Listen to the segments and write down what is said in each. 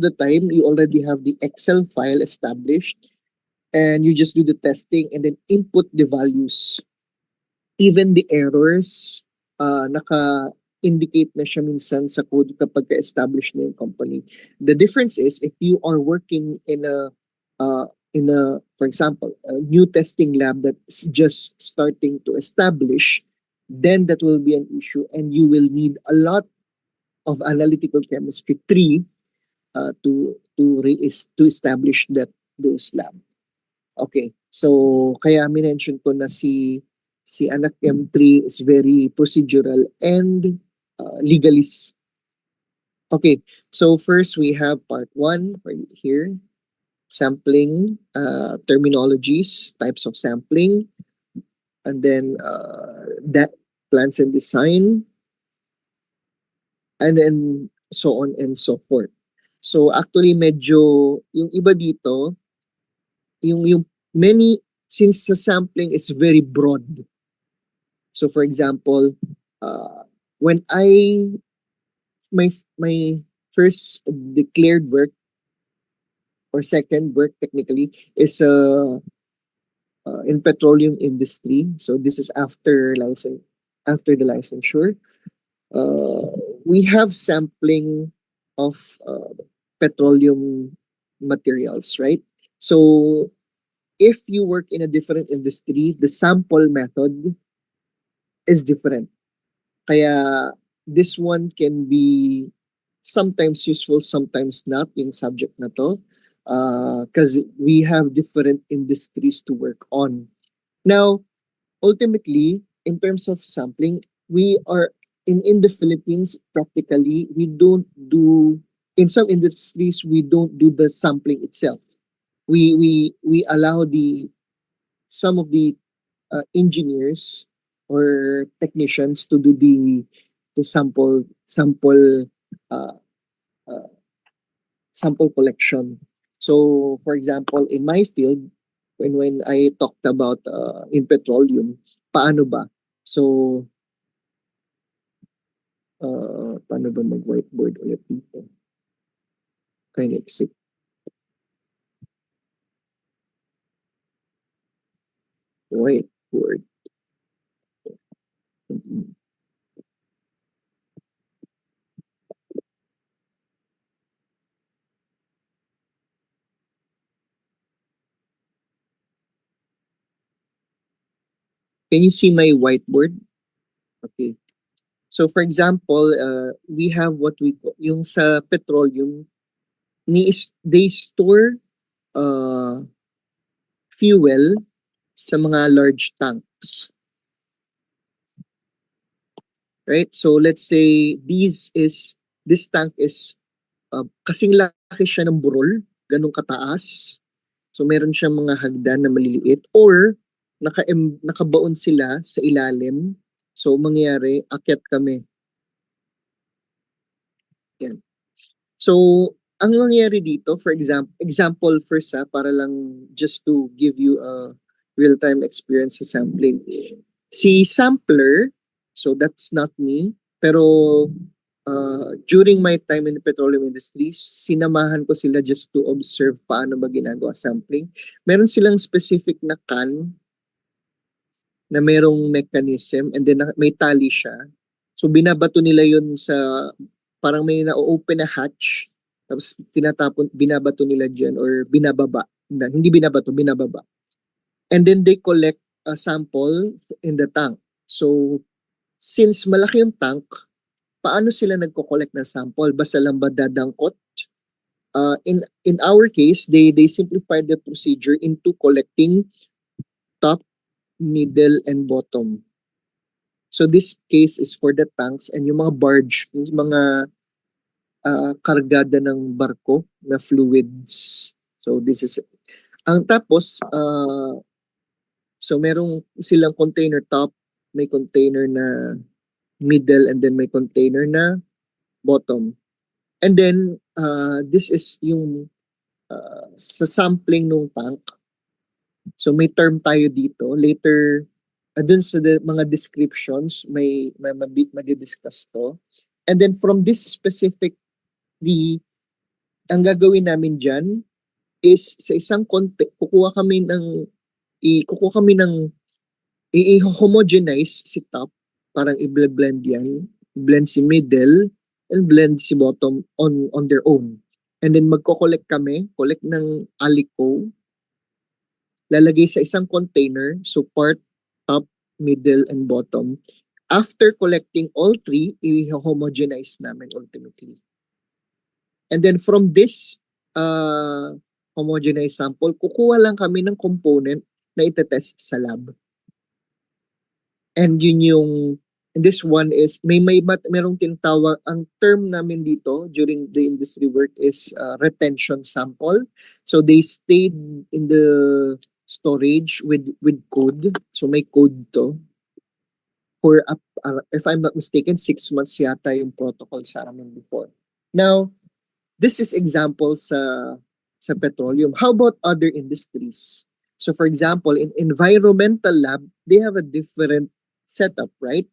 the time you already have the Excel file established and you just do the testing and then input the values. Even the errors, naka-indicate na siya minsan sa code kapag ka-establish na yung company. The difference is if you are working in a, for example, a new testing lab that's just starting to establish, then that will be an issue and you will need a lot of analytical chemistry tree to establish those lab. Okay. So kaya minention ko na si Anak M3 is very procedural and legalist. Okay. So first we have part 1 right here. Sampling, terminologies, types of sampling, and then that plans and design, and then so on and so forth. So actually medyo yung iba dito, yung many, since the sampling is very broad. So for example, when my first declared work or second work technically is in petroleum industry. So this is after the licensure. We have sampling of petroleum materials, right? So if you work in a different industry, the sample method is different. Kaya this one can be sometimes useful, sometimes not yung subject na to. Because we have different industries to work on. Now, ultimately, in terms of sampling, we are in the Philippines, practically, we don't do, in some industries, we don't do the sampling itself. We allow some of the engineers or technicians to do the uh, uh, sample collection. So, for example, in my field, when I talked about in petroleum, paano ba? So, paano ba mag-whiteboard ulit dito? Kind of exit. Whiteboard. Can you see my whiteboard? Okay. So for example, we have what we call, yung sa petroleum, they store uh, fuel sa mga large tanks. Right? So let's say this tank is kasing laki siya ng burol, ganun kataas. So meron siyang mga hagdan na maliliit or nakabaon sila sa ilalim. So mangyayari, akyat kami. Yan. So ang mangyayari dito, for example first para lang just to give you a real-time experience sa sampling. Si sampler, so that's not me, pero during my time in the petroleum industry, sinamahan ko sila just to observe paano ba ginagawa sampling. Meron silang specific na can na merong mechanism and then may tali siya. So binabato nila yun sa, parang may na-open na hatch, tapos binabato nila dyan or binababa. Hindi binabato, binababa. And then they collect a sample in the tank. So since malaki yung tank, paano sila nagko-collect ng sample? Basta lang ba dadangkot? In our case, they simplified the procedure into collecting top, middle, and bottom. So this case is for the tanks and yung mga barge, yung mga kargada ng barko na fluids. So this is ang tapos so merong silang container top, may container na middle, and then may container na bottom. And then this is yung sa sampling ng tank. So may term tayo dito. Later, dun sa mga descriptions, may madi-discuss to. And then from this specifically ang gagawin namin dyan is sa isang kukuha kami ng i-homogenize si top, parang i-blend yan, blend si middle, and blend si bottom on their own. And then magko-collect kami, collect ng alico, lalagay sa isang container, so part, top, middle, and bottom. After collecting all three, i-homogenize namin ultimately. And then from this homogenized sample, kukuha lang kami ng component na itetest sa lab. And yun yung, and this one is, merong tinatawag, ang term namin dito during the industry work is retention sample. So they stayed in the storage with code. So may code to. For, if I'm not mistaken, 6 months yata yung protocol sa amin before. Now, this is examples sa petroleum. How about other industries? So for example, in environmental lab, they have a different setup, right?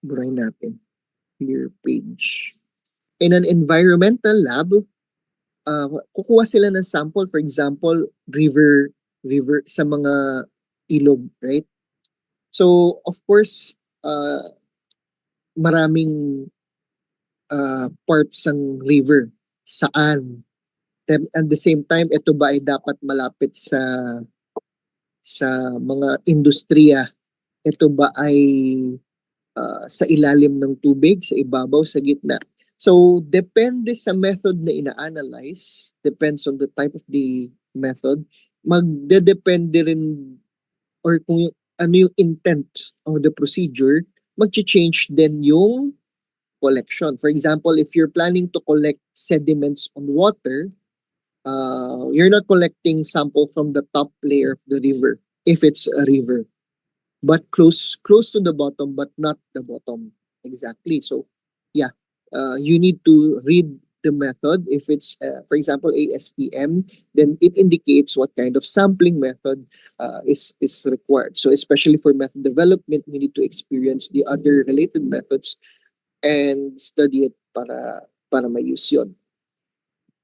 Burahin natin. Clear page. In an environmental lab, kukuha sila ng sample, for example, river sa mga ilog, right? So, of course, maraming parts ng river. Saan? At the same time, ito ba ay dapat malapit sa mga industriya? Ito ba ay sa ilalim ng tubig, sa ibabaw, sa gitna? So, depende sa method na ina-analyze, depends on the type of the method, magdedepende rin or kung ano yung intent of the procedure, mag-change din yung collection. For example, if you're planning to collect sediments on water, you're not collecting sample from the top layer of the river, if it's a river, but close to the bottom, but not the bottom exactly. So, yeah, you need to read the method. If it's, for example, ASTM, then it indicates what kind of sampling method is required. So, especially for method development, we need to experience the other related methods and study it para ma-use yun.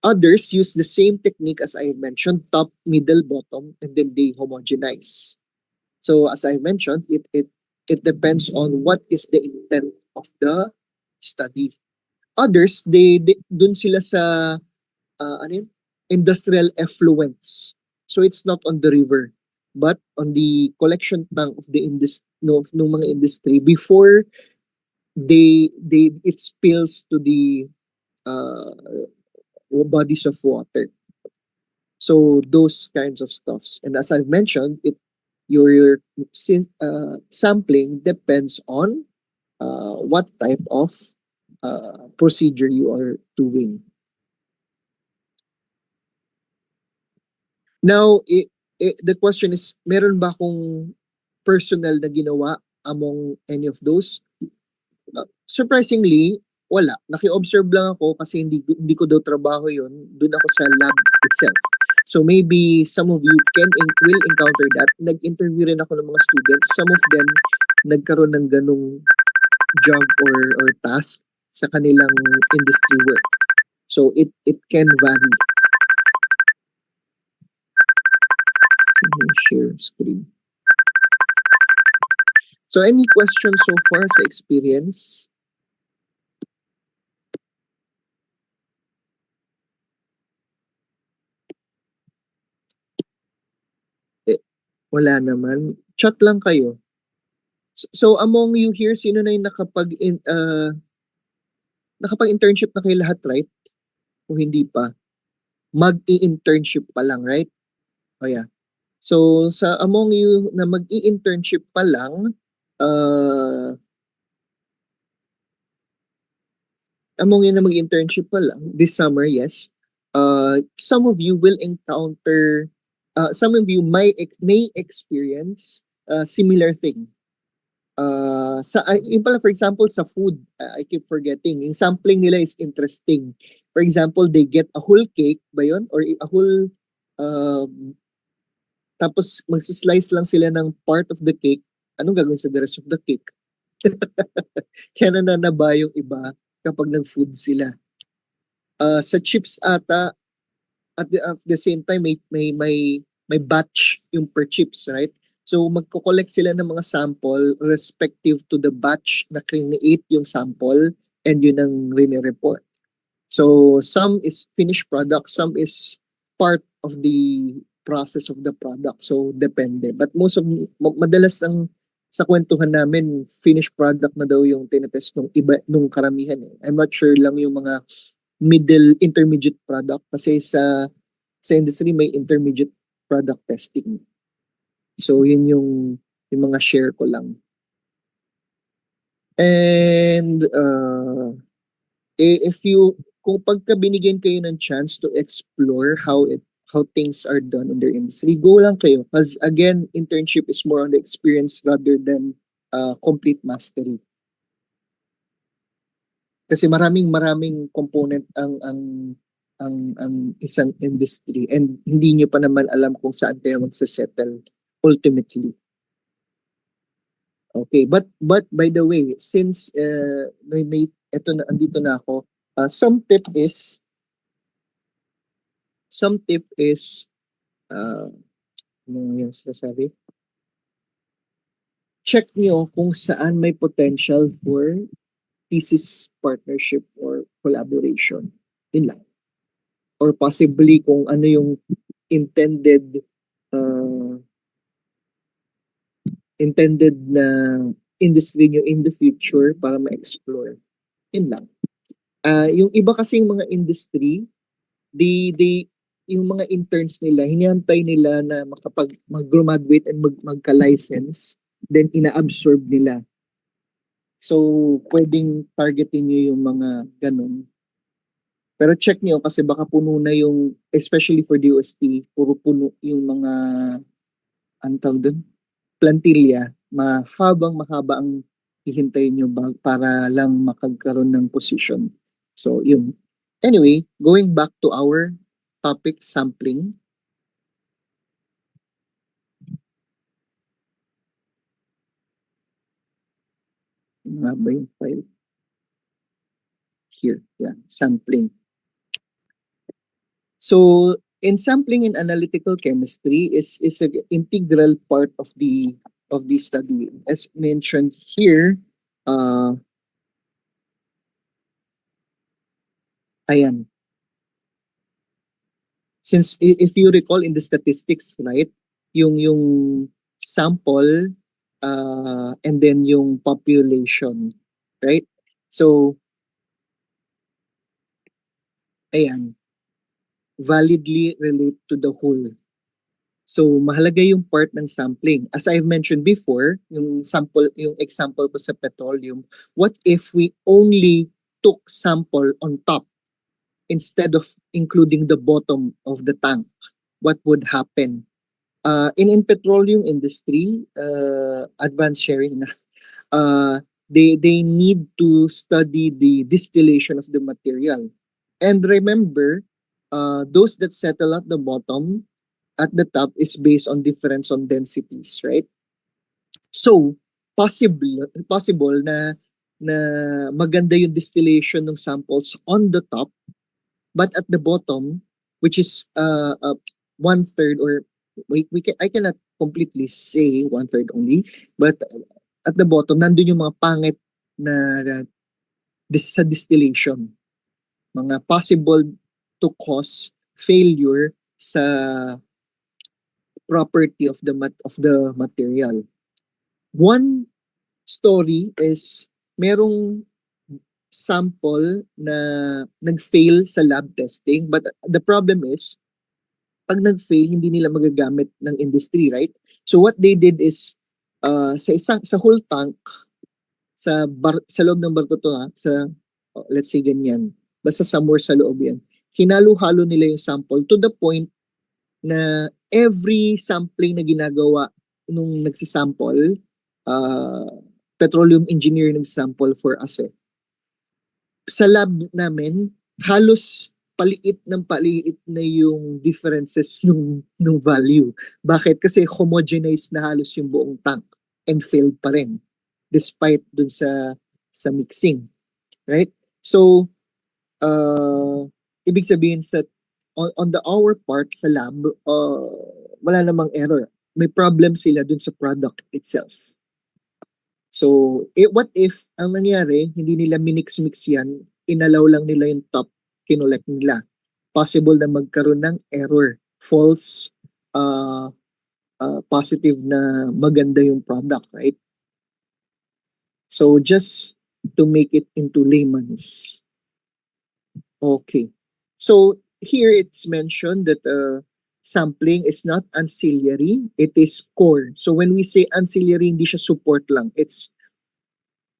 Others use the same technique as I mentioned, top, middle, bottom, and then they homogenize. So as I mentioned, it depends on what is the intent of the study. Others, they dun sila sa industrial effluents. So it's not on the river, but on the collection tank of the mga industry before it spills to the bodies of water. So those kinds of stuffs. And as I've mentioned, your sampling depends on what type of procedure you are doing. Now, the question is, meron ba akong personal na ginawa among any of those? Surprisingly, wala. Naki-observe lang ako kasi hindi ko daw trabaho yon. Doon ako sa lab itself. So maybe some of you will encounter that. Nag-interview rin ako ng mga students. Some of them nagkaroon ng ganung job or task sa kanilang industry work. So it can vary. Let me share screen. So any questions so far sa experience? Wala naman. Chat lang kayo. So among you here, sino na yung nakapag-internship na kayo lahat, right? O hindi pa? Mag-i-internship pa lang, right? O yeah. So sa among you na mag-i-internship pa lang, among you na mag-internship pa lang, this summer, yes, some of you will encounter, some of you may experience a similar thing. Yung pala, for example, sa food, I keep forgetting, yung sampling nila is interesting. For example, they get a whole cake ba yun? Or a whole, tapos magsislice lang sila ng part of the cake. Anong gagawin sa the rest of the cake? Kaya nananaba yung iba kapag nag-food sila. Sa chips ata, at the same time, may batch yung per chips, right? So magko-collect sila ng mga sample respective to the batch na create yung sample and yun ang report. So some is finished product, some is part of the process of the product. So depende. But madalas ang sa kwentuhan namin, finished product na daw yung tinetest nung iba, nung karamihan eh. I'm not sure lang yung mga intermediate product kasi sa industry may intermediate product testing. So yun yung mga share ko lang. And kung pagka binigyan kayo ng chance to explore how things are done in their industry, go lang kayo. Because again, internship is more on the experience rather than complete mastery. Kasi maraming component ang isang industry and hindi nyo pa naman alam kung saan kayo magsasettle ultimately. Okay, but by the way, since andito na ako, some tip is ano yung sasabi? Check nyo kung saan may potential for thesis partnership or collaboration. Yun lang. Or possibly kung ano yung intended na industry nyo in the future para ma-explore. Yun lang. Yung iba kasing mga industry, yung mga interns nila, hinihantay nila na mag-graduate and magka-license, then ina-absorb nila. So, pwedeng targetin nyo yung mga ganun. Pero check nyo kasi baka puno na yung, especially for DOST, puro puno yung mga, antang dun, plantilla, mahaba ang hihintayin nyo para lang makagkaroon ng position. So, yun. Anyway, going back to our topic, sampling. Ano ba yung file? Here, yeah, sampling. So, in sampling in analytical chemistry is an integral part of the study. As mentioned here, ayan. Since if you recall in the statistics, right, yung sample and then yung population, right? So, ayan, validly relate to the whole. So, mahalaga yung part ng sampling. As I've mentioned before, yung example ko sa petroleum, what if we only took sample on top instead of including the bottom of the tank? What would happen? In petroleum industry, advanced sharing na, they need to study the distillation of the material. And remember, those that settle at the bottom, at the top is based on difference on densities, right? So, possible na maganda yung distillation ng samples on the top, but at the bottom, which is 1/3 or I cannot completely say 1/3 only, but at the bottom, nandun yung mga pangit na sa distillation. Mga possible to cause failure sa property of the material. One story is merong sample na nag-fail sa lab testing, but the problem is pag nag-fail hindi nila magagamit ng industry, right? So what they did is sa whole tank sa loob ng barko to let's say ganyan, basta somewhere sa loob yan, hinalo-halo nila yung sample to the point na every sampling na ginagawa nung nagsisample, petroleum engineer nagsample for us eh. Sa lab namin, halos paliit na yung differences nung value. Bakit? Kasi homogenized na halos yung buong tank and failed pa rin despite dun sa mixing. Right? So, ibig sabihin sa on the our part sa lab, wala namang error. May problem sila dun sa product itself. So, what if ang nangyari, hindi nila minix-mix yan, inalaw lang nila yung top, kinolect nila. Possible na magkaroon ng error, false positive na maganda yung product, right? So, just to make it into layman's. Okay. So, here it's mentioned that sampling is not ancillary, it is core. So, when we say ancillary, hindi siya support lang. It's,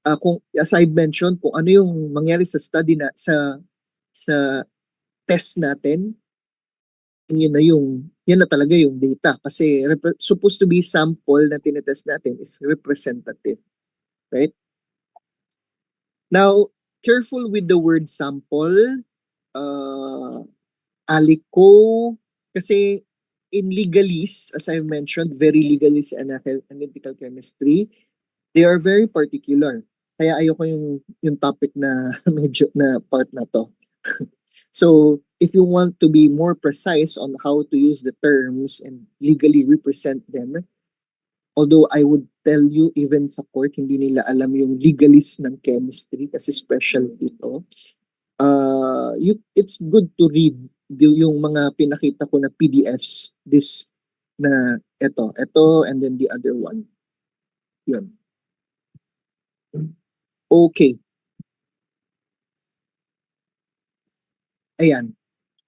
kung, as I mentioned, kung ano yung mangyari sa study na, sa test natin, yan na talaga yung data. Kasi supposed to be sample na tinetest natin is representative. Right? Now, careful with the word sample, alico, kasi in legalese, as I mentioned, very legalese and analytical chemistry, they are very particular. Kaya ayoko yung topic na medyo na part na to. So, if you want to be more precise on how to use the terms and legally represent them, although I would tell you even sa court, hindi nila alam yung legalese ng chemistry kasi special ito. It's good to read yung mga pinakita ko na PDFs, this na ito, and then the other one. Yun. Okay. Ayan.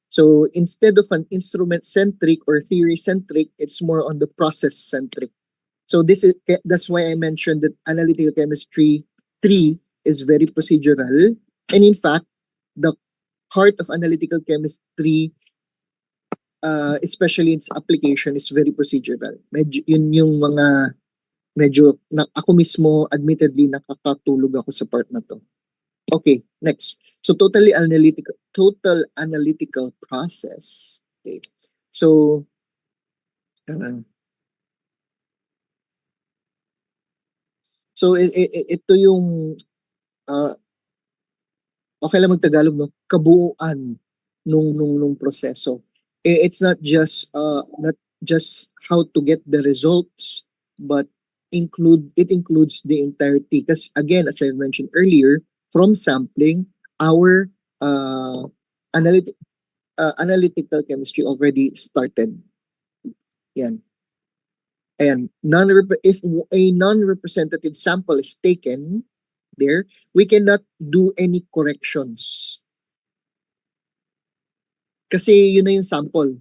So instead of an instrument-centric or theory-centric, it's more on the process-centric. So that's why I mentioned that analytical chemistry 3 is very procedural. And in fact, the heart of analytical chemistry, especially its application, is very procedural. Medyo, yun yung mga ako mismo, admittedly, nakakatulog ako sa part na to. Okay, next. So total analytical process. Okay. So ito yung okay lang magtagalog, no? Kabuuan nung proseso. It's not just how to get the results, but it includes the entirety. Because again, as I mentioned earlier, from sampling, our analytical chemistry already started. Yan. And if a non-representative sample is taken there, we cannot do any corrections. Kasi yun na yung sample.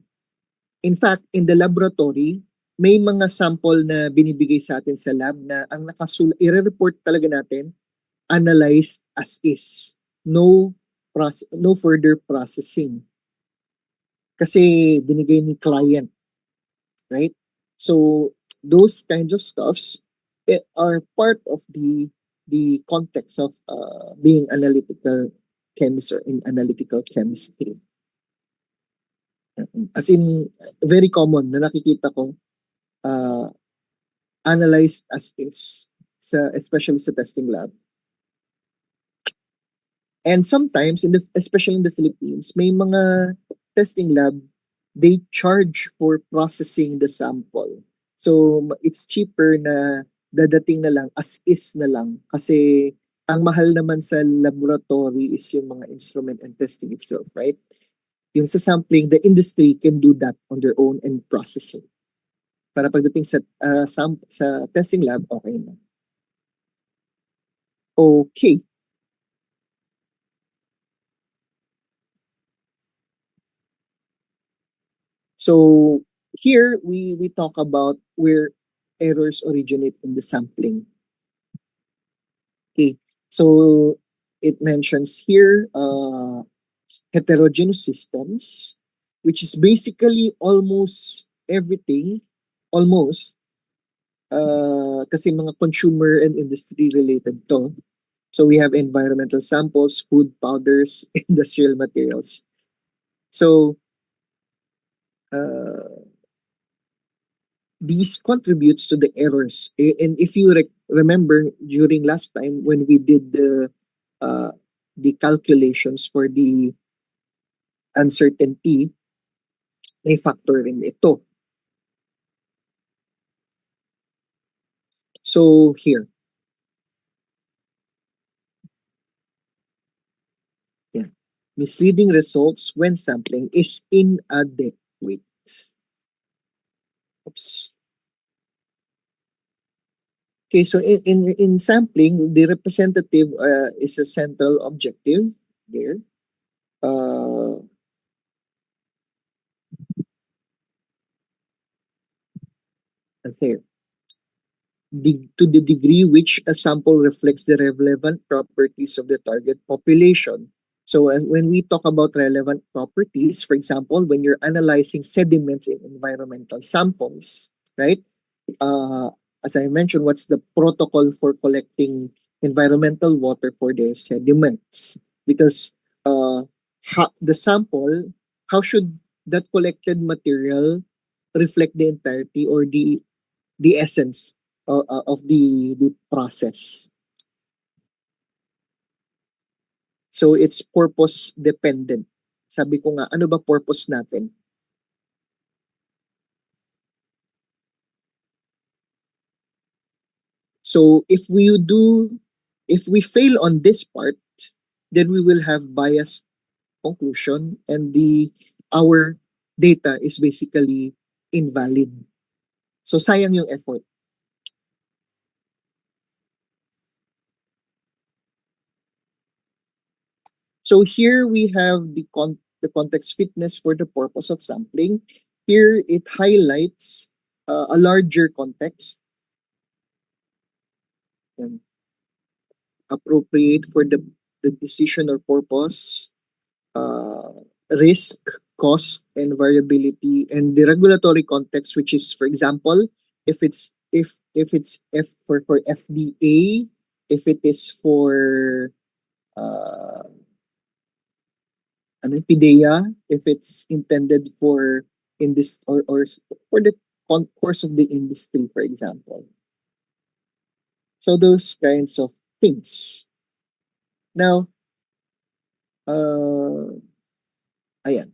In fact, in the laboratory, may mga sample na binibigay sa atin sa lab na ang i-report talaga natin, analyzed as is. No further processing. Kasi binigay ni client. Right? So, those kinds of stuffs are part of the context of being analytical chemist or in analytical chemistry. As in, very common na nakikita ko, analyzed as is, especially sa testing lab. And sometimes, especially in the Philippines, may mga testing lab, they charge for processing the sample. So, it's cheaper na dadating na lang, as is na lang. Kasi, ang mahal naman sa laboratory is yung mga instrument and testing itself, right? Yung sa sampling, the industry can do that on their own and processing. Para pagdating sa testing lab, okay na. Okay. So here we talk about where errors originate in the sampling. Okay. So it mentions here heterogeneous systems, which is basically almost everything, kasi mga consumer and industry related to. So we have environmental samples, food, powders, industrial materials. So these contributes to the errors. And if you remember during last time when we did the calculations for the uncertainty, may factor rin ito. So here, yeah, misleading results when sampling is inadequate. Oops. Okay, so in sampling, the representative is a central objective there. Uh, there. To the degree which a sample reflects the relevant properties of the target population. So when we talk about relevant properties, for example, when you're analyzing sediments in environmental samples, right? Uh, as I mentioned, what's the protocol for collecting environmental water for their sediments? Because the sample, how should that collected material reflect the entirety or the essence of the process? So it's purpose dependent. Sabi ko nga, ano ba purpose natin? So if we fail on this part, then we will have biased conclusion and our data is basically invalid. So sayang yung effort. So here we have the context fitness for the purpose of sampling. Here it highlights a larger context and appropriate for the decision or purpose, uh, risk, cost, and variability, and the regulatory context, which is, for example, if it's for FDA, if it is for uh, ano, PIDEA, if it's intended for in this or for the course of the industry, for example. So those kinds of things. Now, uh, ayan.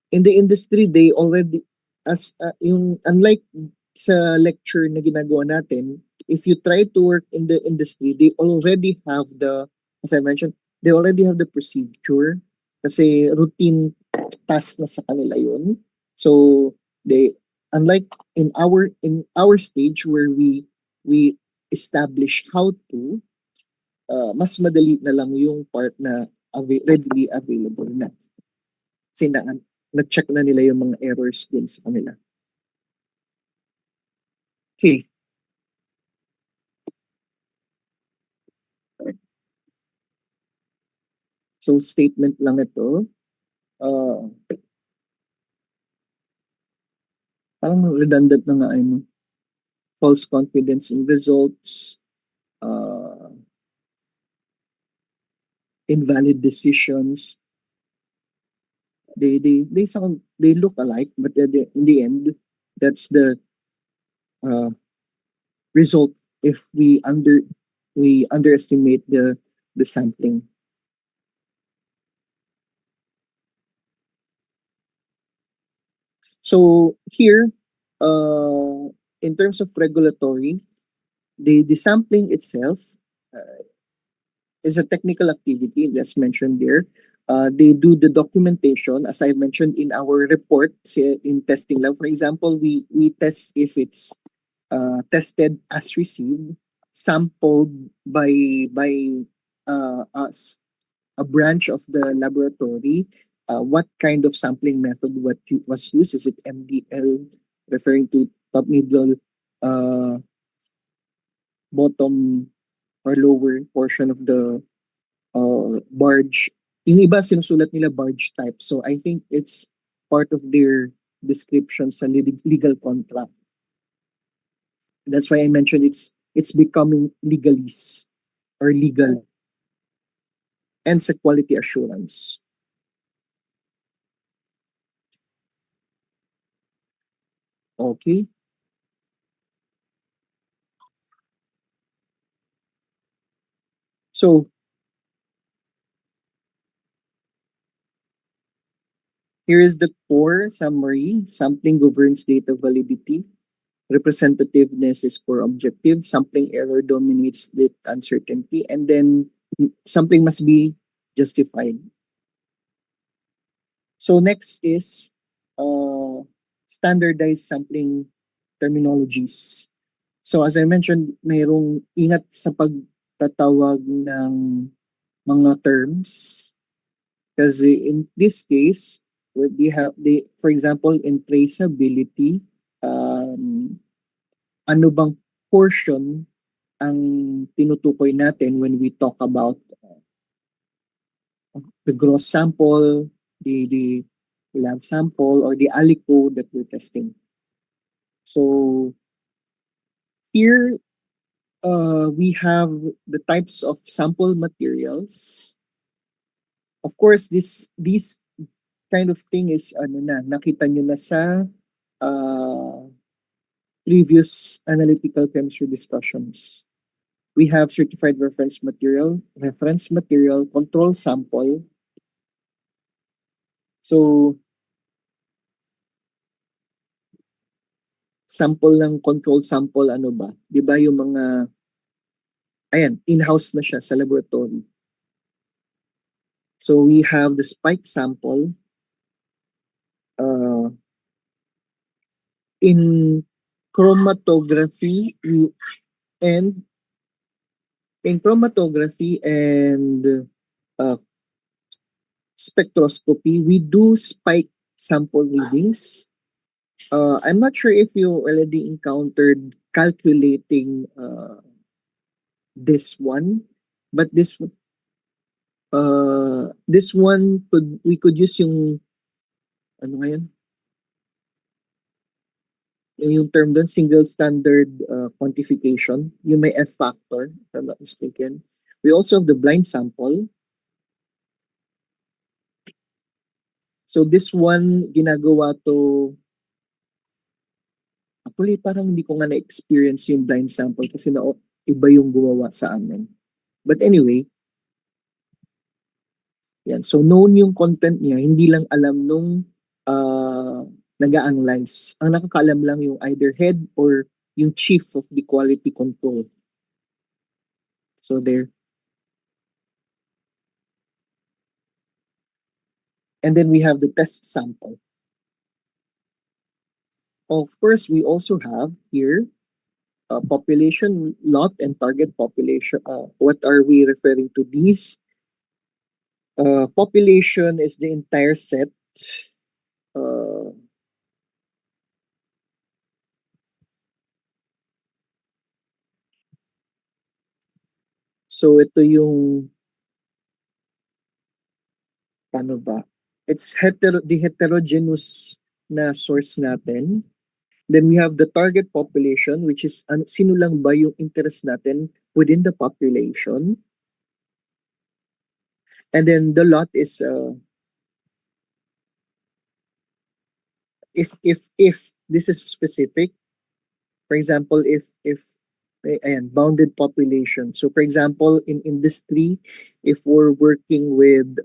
In the industry, they already, yung, unlike sa lecture na ginagawa natin, if you try to work in the industry, they already have as I mentioned, they already have the procedure kasi routine task na sa kanila yun. So, unlike in our stage where we establish how to, mas madali na lang yung part na readily available na. Kasi na-check na nila yung mga errors din sa kanila. Okay. So statement lang ito. Parang redundant na nga ano. False confidence in results, invalid decisions. They look alike, but in the end, that's the uh, result if we underestimate the sampling. So here, in terms of regulatory, the sampling itself is a technical activity, as mentioned there. They do the documentation, as I mentioned in our report in testing lab. For example, we test if it's tested as received, sampled by us, a branch of the laboratory. What kind of sampling method was used? Is it MDL, referring to top, middle, uh, bottom, or lower portion of the barge? Yung iba sinusulat nila barge type. So I think it's part of their description sa legal contract. That's why I mentioned it's becoming legalese or legal, and sa quality assurance. Okay. So Here is the core summary. Sampling governs data validity. Representativeness is core objective. Sampling error dominates the uncertainty. And then sampling must be justified. So next is standardized sampling terminologies. So as I mentioned, mayroong ingat sa pagtatawag ng mga terms. Kasi in this case, for example, in traceability, ano bang portion ang tinutukoy natin when we talk about the gross sample, the lab sample, or the aliquot that we're testing. So here we have the types of sample materials. Of course, these kind of thing is nakita nyo na sa uh, previous analytical chemistry discussions. We have certified reference material, control sample. So, sample ng control sample, ano ba? Di ba yung mga, ayan, in-house na siya sa laboratory. So, we have the spike sample. In chromatography and uh, spectroscopy, we do spike sample readings. I'm not sure if you already encountered calculating this one, but this one we could use yung ano ngayon? Yung term doon, single standard quantification. Yung may F factor, if I'm not mistaken. We also have the blind sample. So this one, ginagawa to, actually parang hindi ko nga na-experience yung blind sample kasi iba yung gumawa sa amin. But anyway, yan. So known yung content niya, hindi lang alam nung nag-a-analyze. Ang nakakaalam lang yung either head or yung chief of the quality control. So there. And then we have the test sample. Of course, we also have here population lot and target population. What are we referring to these? Population is the entire set. So ito yung paano ba? It's the heterogeneous na source natin. Then we have the target population, which is sino lang ba yung interest natin within the population. And then the lot is if this is specific. For example, if bounded population. So for example, in industry, if we're working with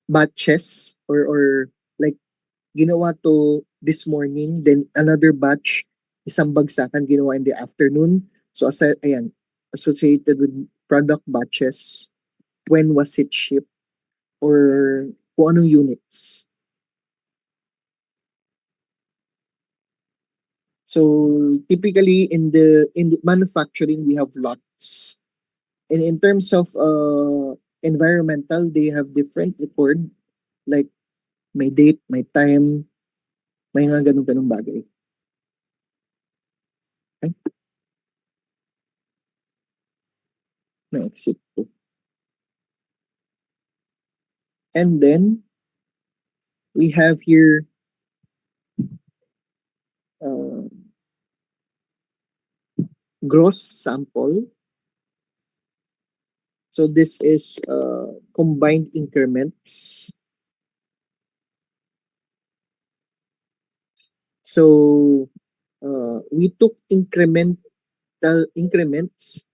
batches or like ginawa to this morning, then another batch, isang bagsakan ginawa in the afternoon. So associated with product batches, when was it shipped, or kung anong units. So typically in the manufacturing, we have lots. And in terms of environmental, they have different record, like may date, may time, may mga ganun-ganung bagay. Okay? Na-exit po. And then, we have here gross sample. So this is combined increments. So we took incremental increments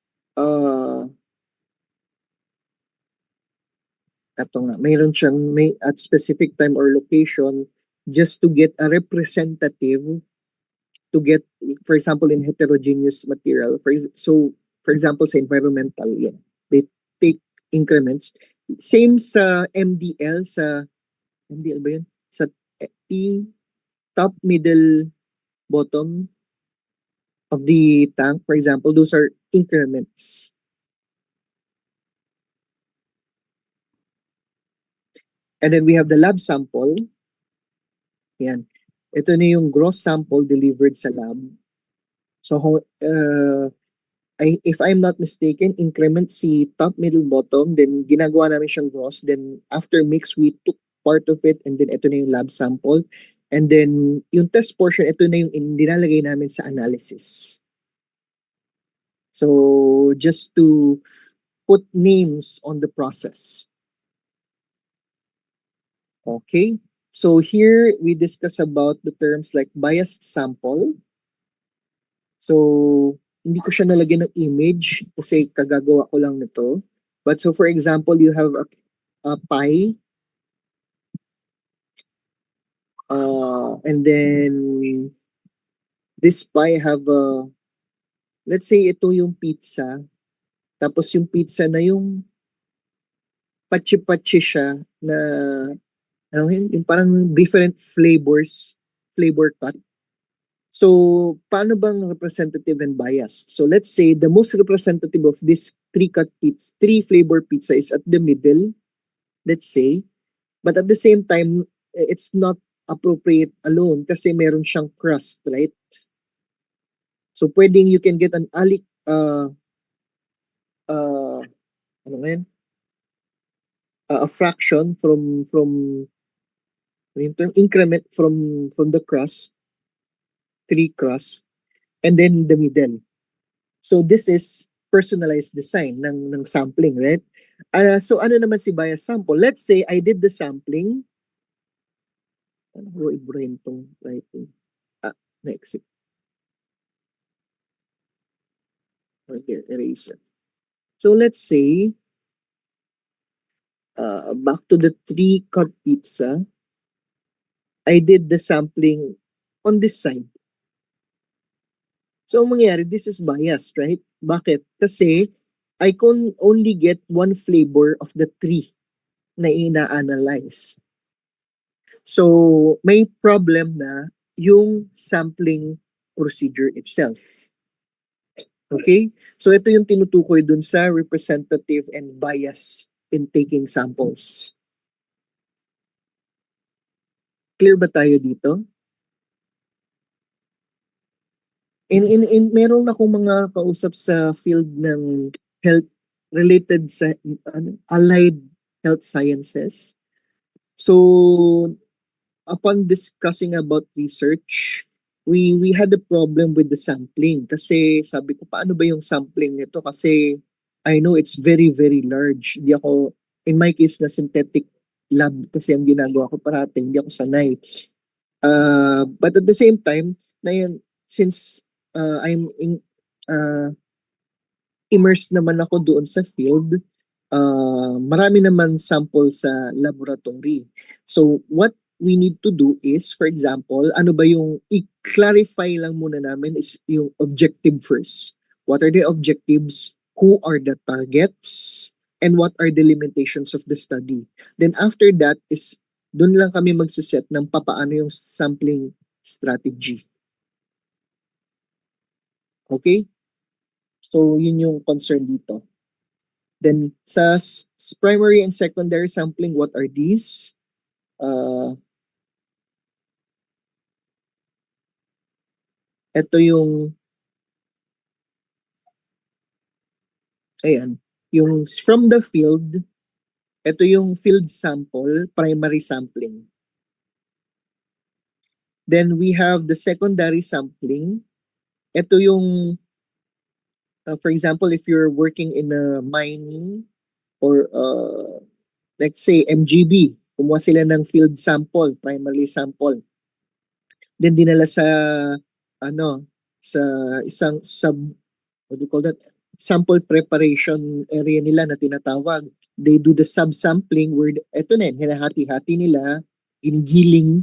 Ito nga, mayroon siyang may at specific time or location just to get a representative to get, for example, in heterogeneous material. For example, sa environmental, yan. They take increments. Same sa MDL, sa MDL ba yun? Sa T, top, middle, bottom of the tank, for example, those are increments. And then we have the lab sample. Yan. Ito na yung gross sample delivered sa lab. So, if I'm not mistaken, increment si top, middle, bottom, then ginagawa namin siyang gross. Then after mix, we took part of it and then ito na yung lab sample. And then yung test portion, ito na yung nilalagay namin sa analysis. So just to put names on the process. Okay. So here we discuss about the terms like biased sample. So hindi ko siya nalagyan ng image kasi kagagawa ko lang nito. But so for example, you have a pie. And then this pie have a, let's say ito yung pizza. Tapos yung pizza na yung patsi-patsi siya na, ano yun, yung parang different flavor cut. So, paano bang representative and biased? So, let's say the most representative of this three flavor pizza is at the middle, let's say. But at the same time, it's not appropriate alone kasi meron siyang crust, right? So, pwedeng you can get an ano ngayon? A fraction from yung term increment from the crust, three crust, and then the middle. So this is personalized design ng sampling, right? So ano naman si bias sample? Let's say I did the sampling. Ano ko i-brain tong writing? Next. Okay, eraser. So let's say back to the three cut pizza. I did the sampling on this side. So, ang mangyayari, this is biased, right? Bakit? Kasi, I can only get one flavor of the three na ina-analyze. So, may problem na yung sampling procedure itself. Okay? So, ito yung tinutukoy dun sa representative and bias in taking samples. Clear ba tayo dito? Meron akong mga kausap sa field ng health related sa allied health sciences. So upon discussing about research, we had a problem with the sampling kasi sabi ko paano ba yung sampling nito kasi I know it's very very large. Hindi ako in my case na synthetic lab kasi ang ginagawa ko parati, hindi ako sanay. But at the same time, na yan, since I'm immersed naman ako doon sa field, marami naman sample sa laboratory. So what we need to do is, for example, ano ba yung i-clarify lang muna namin is yung objective first. What are the objectives? Who are the targets? And what are the limitations of the study? Then after that is, doon lang kami magsiset ng papaano yung sampling strategy. Okay? So, yun yung concern dito. Then, sa primary and secondary sampling, what are these? Ito yung, ayan, yung from the field, ito yung field sample, primary sampling. Then, we have the secondary sampling. Ito yung, for example, if you're working in a mining or let's say MGB, kumuha sila ng field sample, primary sample. Then dinala sa sa isang what do you call that? Sample preparation area nila na tinatawag. they do the subsampling where eto na yun, hinahati-hati nila, ginigiling,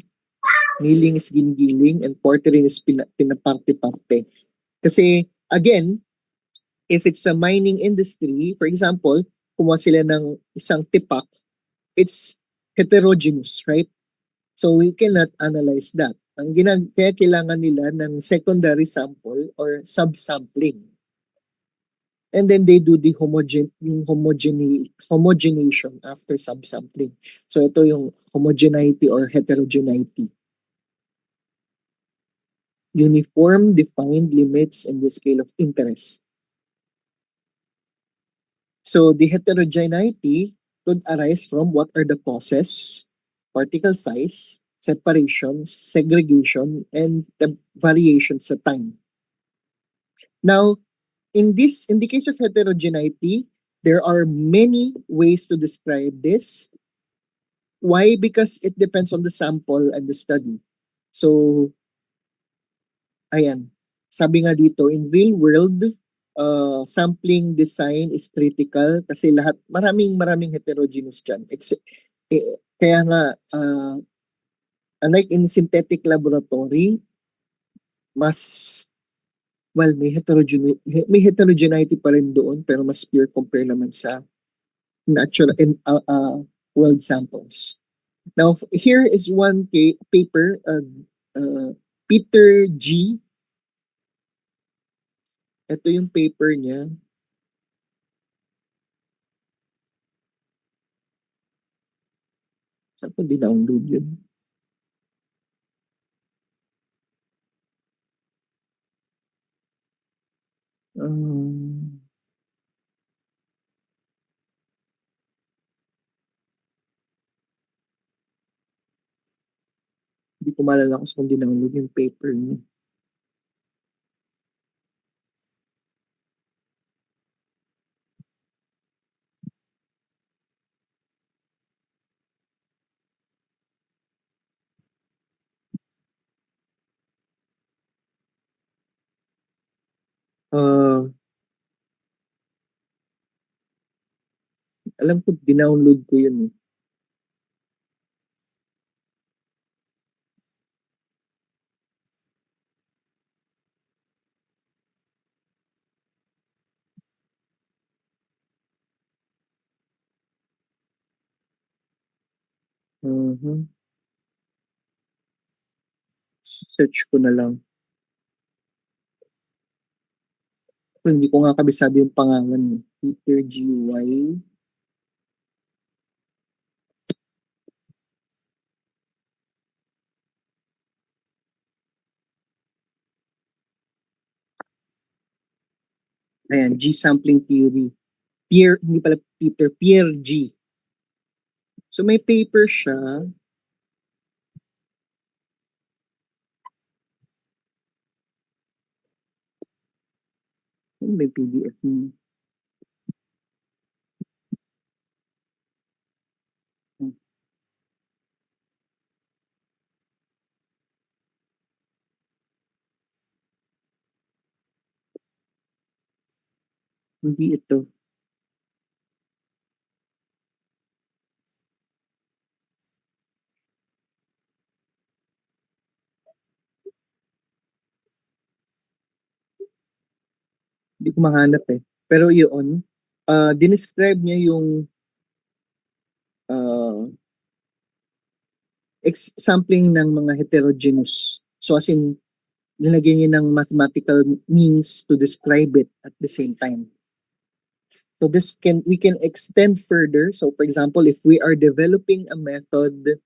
milling is ginigiling, and quartering is pinaparte-parte. Kasi, again, if it's a mining industry, for example, kumuha sila ng isang tipak, it's heterogeneous, right? So we cannot analyze that. Kaya kailangan nila ng secondary sample or subsampling. And then they do the homogenation after subsampling. So ito yung homogeneity or heterogeneity. Uniform defined limits and the scale of interest. So the heterogeneity could arise from what are the causes, particle size, separation, segregation, and the variations sa time. Now, in the case of heterogeneity, there are many ways to describe this. Why? Because it depends on the sample and the study. So, ayan. Sabi nga dito, in real world, sampling design is critical kasi maraming heterogeneous dyan. Kaya nga, unlike in synthetic laboratory, may heterogeneity pa rin doon pero mas pure compare naman sa natural and world samples. Now, here is one paper, Peter G. Ito yung paper niya. Saan ko di-download yun? Hindi ko maalala kung di-download yung paper niya. Alam ko, dinownload ko yun. Search ko na lang. Hindi ko nga kabisado yung pangalan. Peter G.Y. Ayan, G-sampling theory. Hindi pala Peter, Pierre G. So may paper siya. May PDF niya. Hindi ito. Hindi ko mahanap eh. Pero yun, dinescribe niya yung sampling ng mga heterogeneous. So as in, nilagyan niya ng mathematical means to describe it at the same time. So we can extend further. So for example, if we are developing a method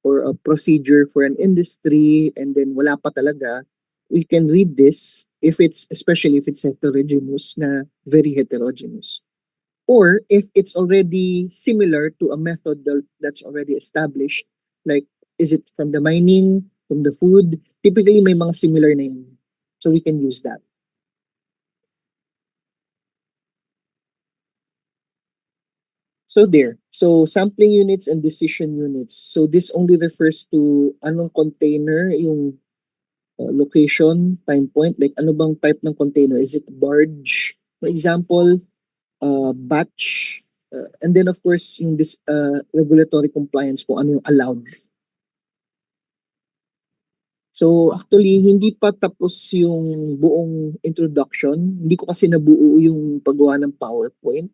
or a procedure for an industry and then wala pa talaga, we can read this especially if it's heterogeneous, na very heterogeneous. Or if it's already similar to a method that's already established, like is it from the mining, from the food, typically may mga similar na yun. So we can use that. So there. So sampling units and decision units. So this only refers to anong container, yung location, time point, like ano bang type ng container? Is it barge, for example, batch, And then of course, yung this regulatory compliance kung ano yung allowed. So actually, hindi pa tapos yung buong introduction. Hindi ko kasi nabuo yung paggawa ng PowerPoint.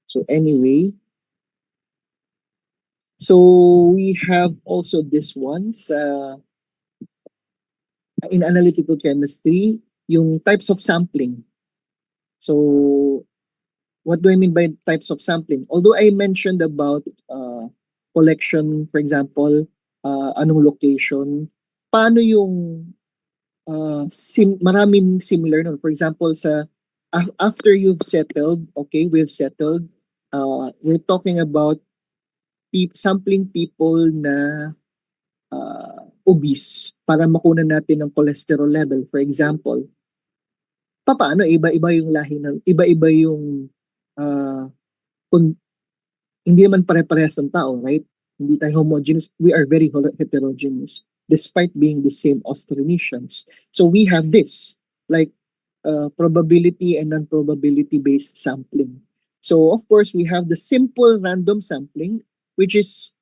So anyway, so we have also this one sa in analytical chemistry, yung types of sampling. So what do I mean by types of sampling? Although I mentioned about collection, for example, anong location, paano yung maraming similar nun. For example, sa after you've settled, okay, we've settled, we're talking about sampling people na obese para makunan natin ng cholesterol level. For example, paano iba-iba yung lahi ng iba-iba yung kung hindi naman pare-parehas ng tao, right? Hindi tayo homogeneous. We are very heterogeneous despite being the same Austronesians. So we have this, like probability and non-probability based sampling. So of course, we have the simple random sampling, which is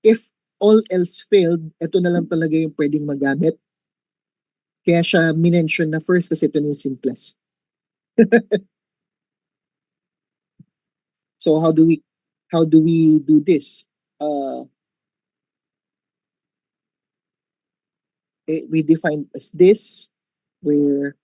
if all else failed, ito na lang talaga yung pwedeng magamit. Kaya siya minention na first kasi ito na yung simplest. So how do we do this? We define as this, where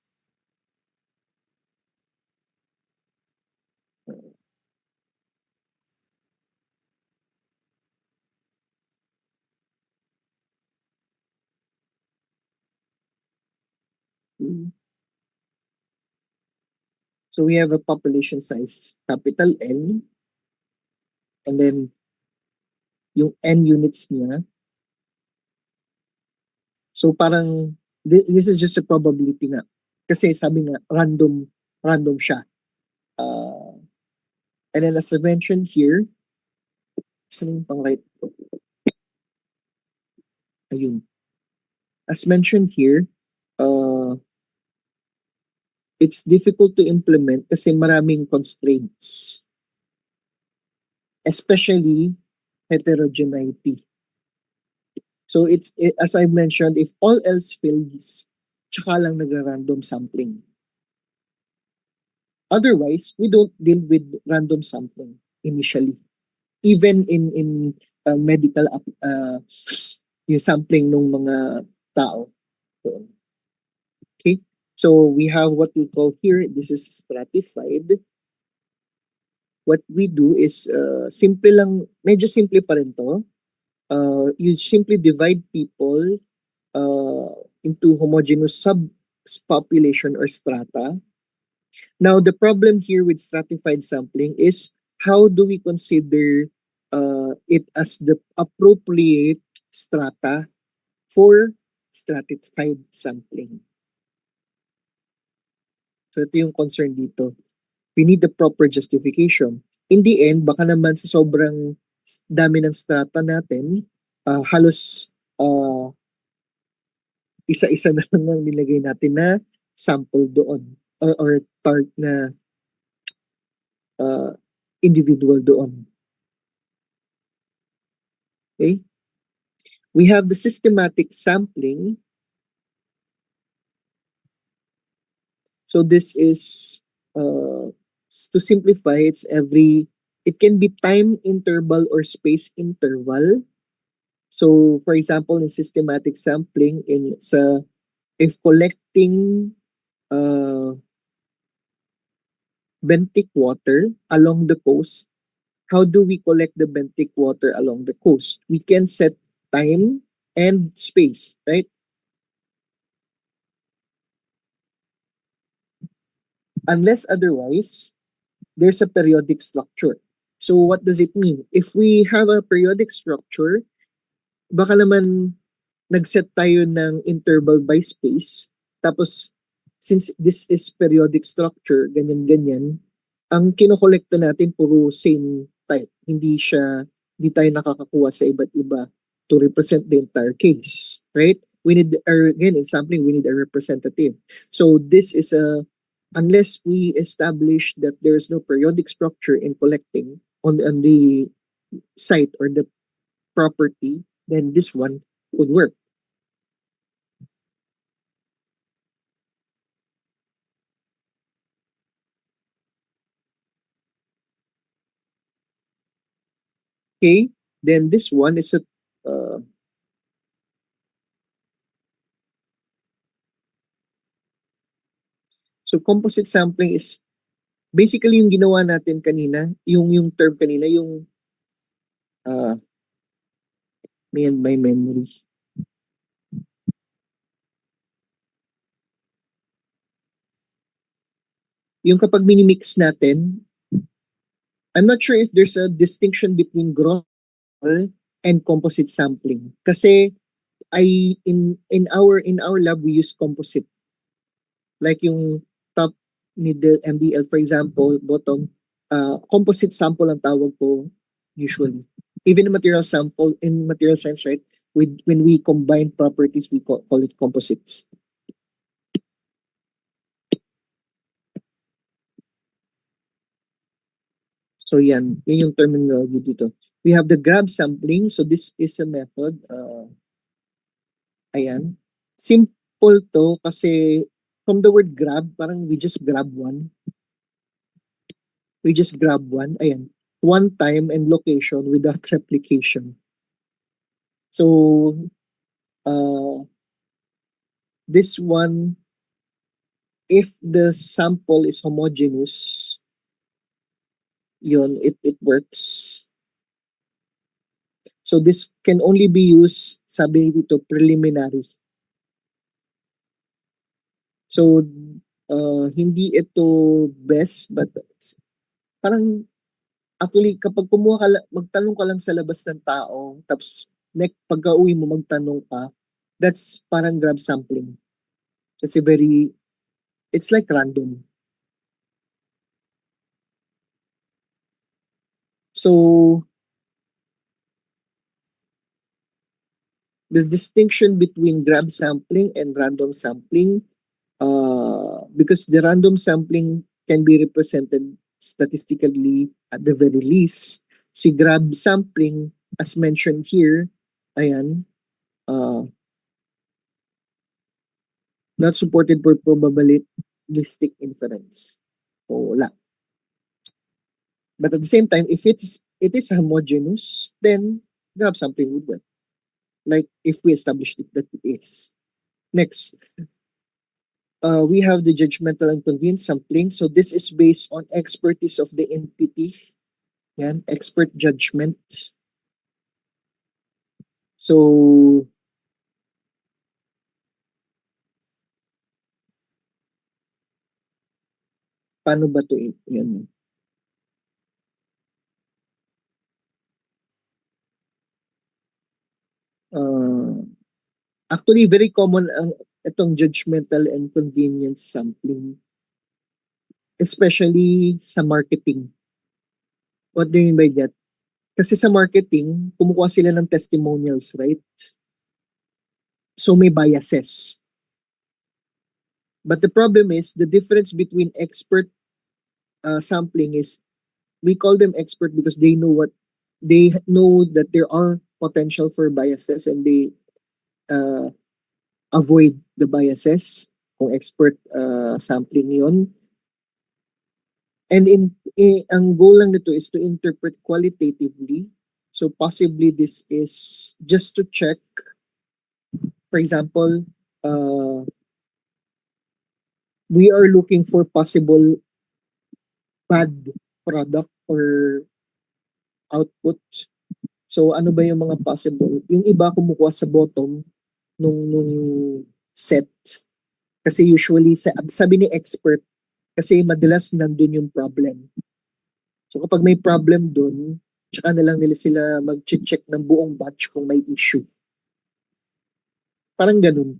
so we have a population size capital N, and then yung N units niya. So parang this is just a probability nga. Kasi sabi nga random siya. And then as I mentioned here, saan yung pang right ko? Ayun. As mentioned here, it's difficult to implement kasi maraming constraints. Especially heterogeneity. So as I mentioned, if all else fails, tsaka lang nag-random sampling. Otherwise, we don't deal with random sampling initially. Even in medical yung sampling ng mga tao. Okay? So we have what we call here, this is stratified. What we do is simple lang, medyo simple pa rin to. You simply divide people into homogeneous subpopulation or strata. Now, the problem here with stratified sampling is how do we consider it as the appropriate strata for stratified sampling? So ito yung concern dito. We need the proper justification. In the end, baka naman sa sobrang dami ng strata natin, halos isa-isa na lang ang nilagay natin na sample doon or part na individual doon. Okay? We have the systematic sampling. So this is to simplify, it can be time interval or space interval. So for example, in systematic sampling, if collecting benthic water along the coast, how do we collect the benthic water along the coast? We can set time and space, right? Unless otherwise, there's a periodic structure. So what does it mean? If we have a periodic structure, baka naman nag-set tayo ng interval by space, tapos since this is periodic structure, ganyan-ganyan, ang kinokolekta natin puro same type. Hindi tayo nakakakuha sa iba't iba to represent the entire case, right? We need, again, in sampling, we need a representative. So this is unless we establish that there is no periodic structure in collecting on the site or the property, then this one would work. Okay, then this one is a so composite sampling is basically yung ginawa natin kanina, yung term kanina, yung me and my memory. Yung kapag minimix natin, I'm not sure if there's a distinction between gross and composite sampling. Kasi in our lab we use composite. Like yung top, middle, MDL for example, bottom, composite sample ang tawag ko usually. Even in material science, right? When we combine properties, we call it composites. So yun yung terminology dito. We have the grab sampling. So this is a method. Ayan. Simple to kasi from the word grab, parang we just grab one. Ayan. One time and location without replication. So, this one, if the sample is homogeneous, it works. So this can only be used, sabi dito, preliminary. So, hindi ito best, but parang, actually, kapag magtanong ka lang sa labas ng tao, tapos pagka-uwi mo magtanong ka, that's parang grab sampling. Kasi it's like random. So, the distinction between grab sampling and random sampling, because the random sampling can be represented statistically at the very least. Si grab sampling, as mentioned here, ayan, not supported for probabilistic inference. So, wala. But at the same time, if it is homogeneous, then grab sampling would work. Like if we established that it is. Next, we have the judgmental and convenient sampling. So this is based on expertise of the entity. Yan, expert judgment. So, paano ba to yan? Actually, very common ang itong judgmental and convenience sampling. Especially sa marketing. What do you mean by that? Kasi sa marketing, kumukuha sila ng testimonials, right? So may biases. But the problem is, the difference between expert sampling is, we call them expert because they know that there are potential for biases and they avoid the biases kung expert sampling yon. And ang goal lang nito is to interpret qualitatively. So possibly this is just to check, for example, we are looking for possible bad product or output. So ano ba yung mga possible? Yung iba kumukuha sa bottom nung set. Kasi usually, sabi ni expert, kasi madalas nandun yung problem. So kapag may problem dun, tsaka na lang nila sila mag-check ng buong batch kung may issue. Parang ganun.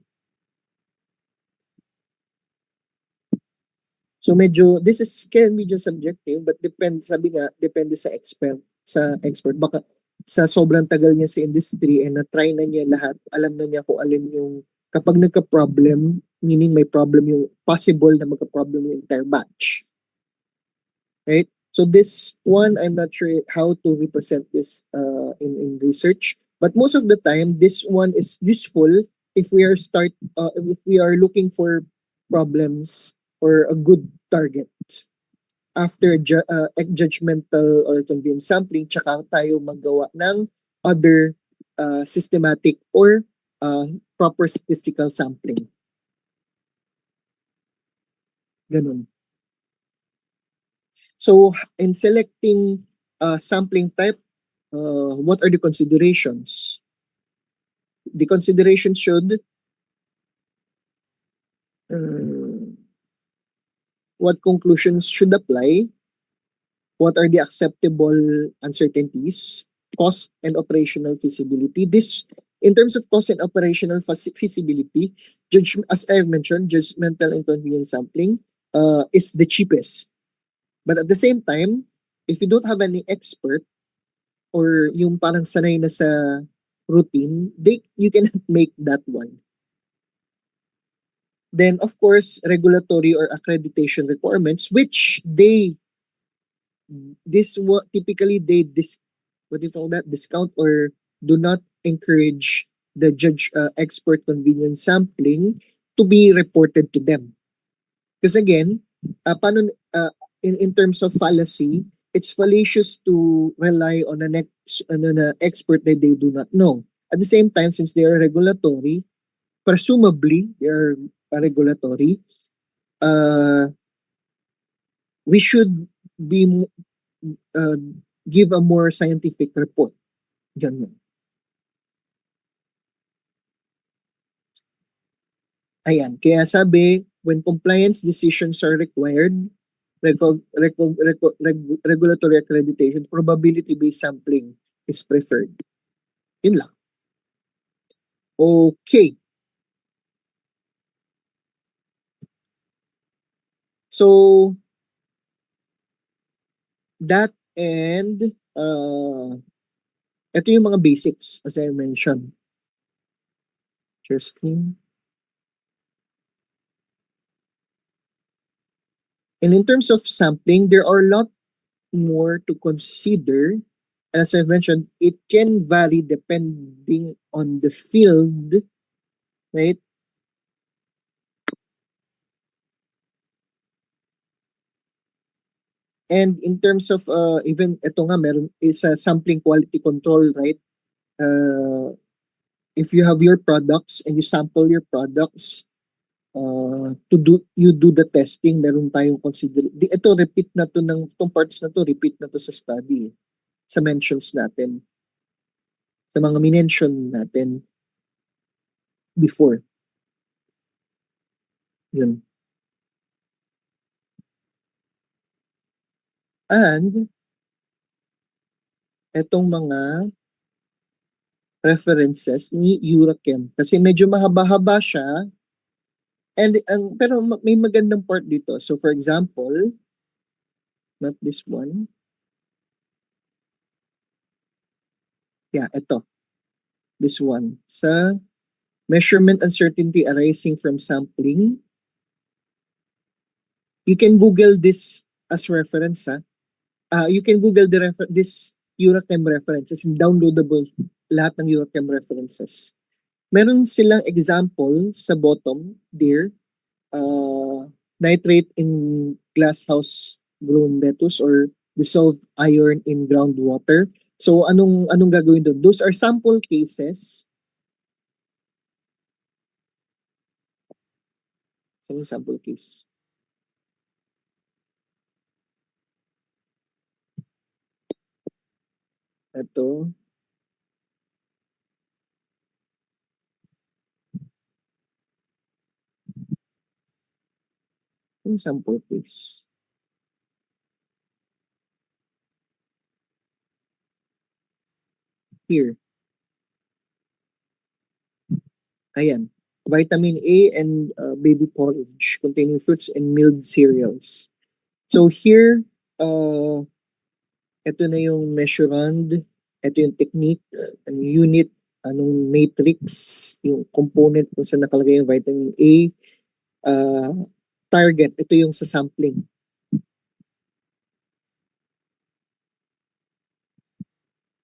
So this can be just subjective, but sabi nga, depende sa expert. Baka sa sobrang tagal niya sa industry and na-try na niya lahat, alam na niya kung alin yung, kapag nagka-problem, meaning may problem yung possible na magka-problem yung entire batch. Right? So this one, I'm not sure how to represent this in research, but most of the time, this one is useful if if we are looking for problems or a good target. After judgmental or convenience sampling, tsaka tayo magawa ng other systematic or proper statistical sampling. Ganun. So, in selecting sampling type, what are the considerations? The considerations should what conclusions should apply, what are the acceptable uncertainties, cost and operational feasibility. This, in terms of cost and operational feasibility, as I have mentioned, judgmental and convenience sampling is the cheapest. But at the same time, if you don't have any expert or yung parang sanay na sa routine, you cannot make that one. Then, of course, regulatory or accreditation requirements, which typically they discount or do not encourage the expert convenience sampling to be reported to them. Because again, in terms of fallacy, it's fallacious to rely on an expert that they do not know. At the same time, since they are regulatory, presumably they are regulatory, we should be give a more scientific report. Ganyan. Ayan, kaya sabi, when compliance decisions are required, regulatory accreditation, probability-based sampling is preferred. Yun lang. Okay. So, that and ito yung mga basics as I mentioned. Share screen. And in terms of sampling, there are a lot more to consider. As I mentioned, it can vary depending on the field, right? And in terms of even ito nga meron is a sampling quality control, right? If you have your products and you sample your products, you do the testing, meron tayong ito repeat na to ng tong parts na to, repeat na to sa study, sa mentions natin, sa mga minention natin before. Yun. And etong mga references ni Eurochem kasi medyo mahaba-haba siya. And pero may magandang part dito. So for example, not this one. Yeah, ito. This one. Sa measurement uncertainty arising from sampling. You can Google this as reference. You can Google this Eurochem references, downloadable lahat ng Eurochem references. Meron silang example sa bottom there, nitrate in glasshouse grown lettuce or dissolved iron in groundwater. So anong gagawin doon? Those are sample cases. Saan yung sample case? Ito. Yung sample case. Here. Ayan. Vitamin A and baby porridge containing fruits and milled cereals. So here, ito na yung measurand, ito yung technique, anong unit, anong matrix, yung component kung saan nakalagay yung vitamin A, target. Ito yung sa sampling.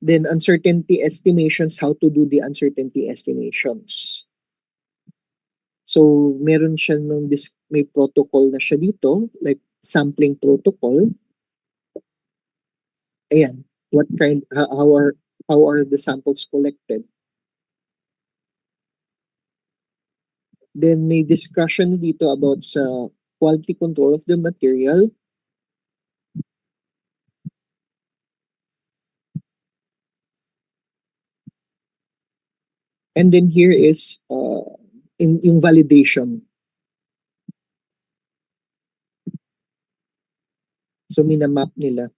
Then uncertainty estimations, how to do the uncertainty estimations. So meron siya may protocol na siya dito, like sampling protocol. Ayan, how are the samples collected? Then may discussion dito about sa quality control of the material. And then here is yung validation. So minamap nila.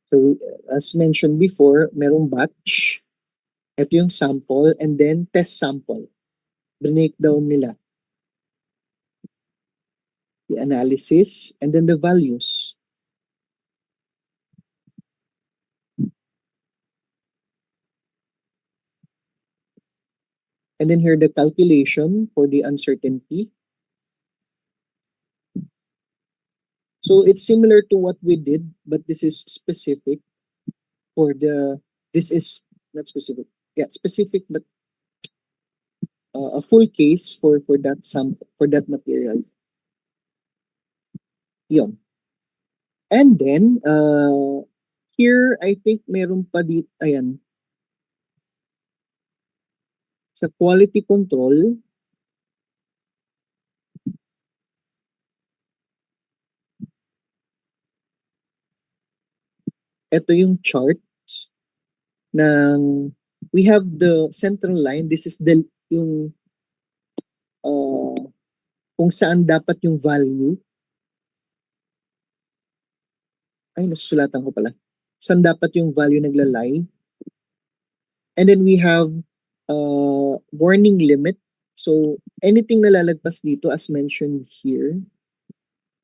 So as mentioned before, merong batch. Ito yung sample and then test sample. Breakdown nila. The analysis and then the values. And then here the calculation for the uncertainty. So it's similar to what we did, but this is specific for this is not specific. Yeah, specific, but a full case for that material. Yon. And then here I think meron pa dito, ayan, sa quality control. Ito yung chart ng we have the central line. This is yung kung saan dapat yung value. Ay, nasusulatan ko pala. Saan dapat yung value naglalay. And then we have warning limit. So anything na lalagpas dito as mentioned here,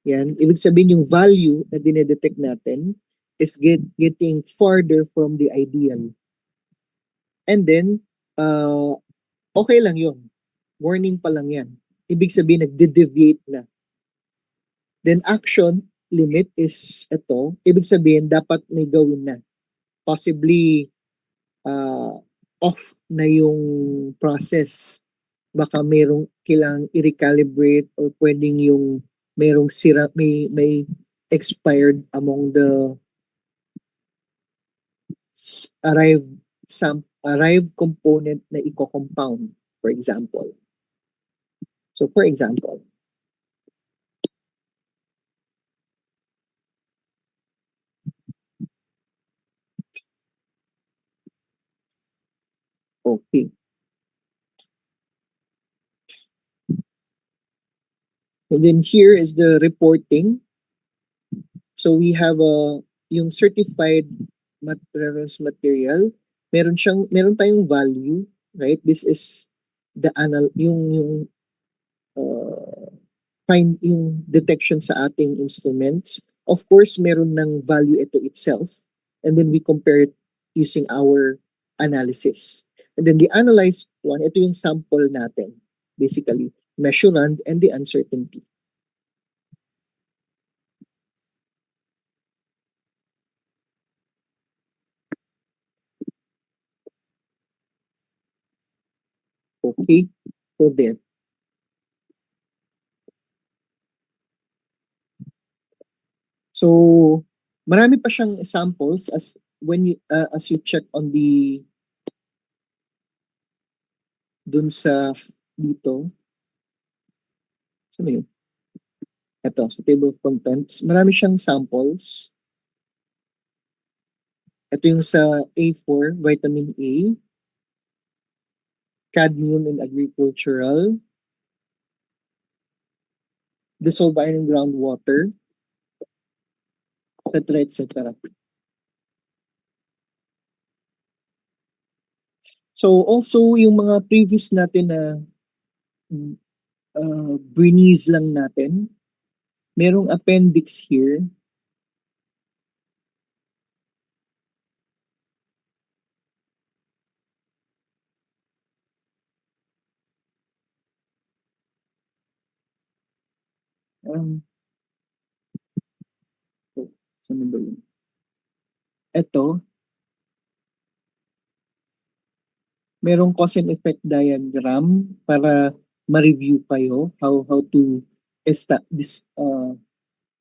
yan, ibig sabihin yung value na dinedetect natin is getting farther from the ideal. And then, okay lang yun. Warning pa lang yan. Ibig sabihin, nagde-deviate na. Then action limit is ito. Ibig sabihin, dapat may gawin na. Possibly, off na yung process. Baka merong kailangang i-recalibrate or pwedeng yung merong sira, may expired among the arrived component na i-compound, for example. So for example, okay. And then here is the reporting. So we have yung certified reference material. Meron tayong value, right? This is the yung find yung detection sa ating instruments. Of course, meron ng value ito itself. And then we compare it using our analysis. And then the analyzed one, ito yung sample natin. Basically, measurand and the uncertainty. Okay? So there. So, marami pa siyang samples as you check on the dun sa dito. Saan yun? Ito, sa table of contents. Marami siyang samples. Ito yung sa A4, vitamin A, cadmium in agricultural, dissolved iron in groundwater, etc. etc. So also yung mga previous natin na Bernese lang natin, merong appendix here. Saan ba yun? Ito, merong cause and effect diagram para ma-review kayo how to this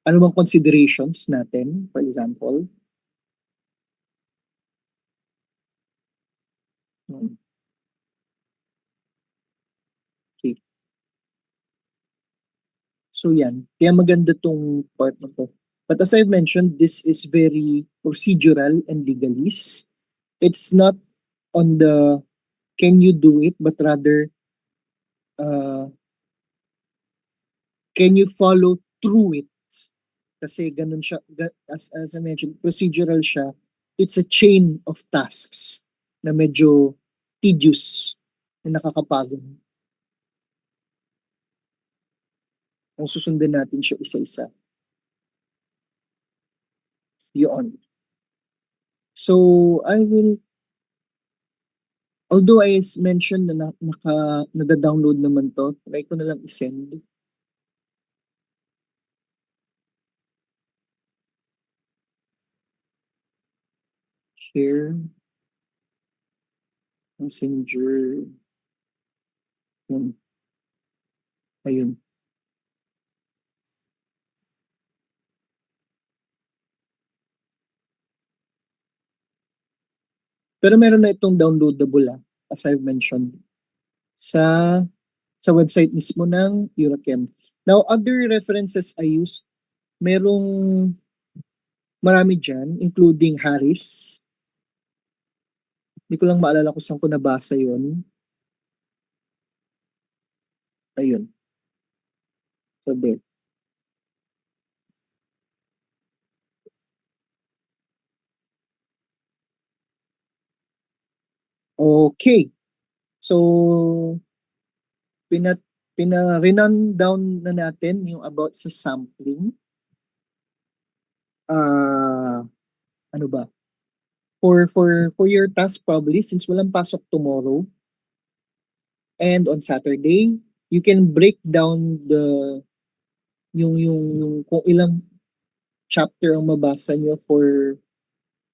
ano bang considerations natin, for example. Okay. So yan, kaya maganda tong part na to. But as I've mentioned, this is very procedural and legalist. It's not on the can you do it, but rather uh, can you follow through it? Kasi ganun siya, as I mentioned, procedural siya. It's a chain of tasks na medyo tedious na nakakapagod. Kung susundin natin siya isa-isa. Yun. So, although I mentioned na nada-download naman to, try ko na lang isend. Share. Messenger. Yun. Ayun. Pero meron na itong downloadable as I've mentioned sa website mismo ng Eurochem. Now, other references I used, merong marami dyan, including Harris. Hindi ko lang maalala kung saan ko nabasa yun. Ayun. So, there. Okay. So, run down na natin yung about sa sampling. Ano ba? For your task probably, since walang pasok tomorrow and on Saturday, you can break down yung kung ilang chapter ang mabasa nyo for,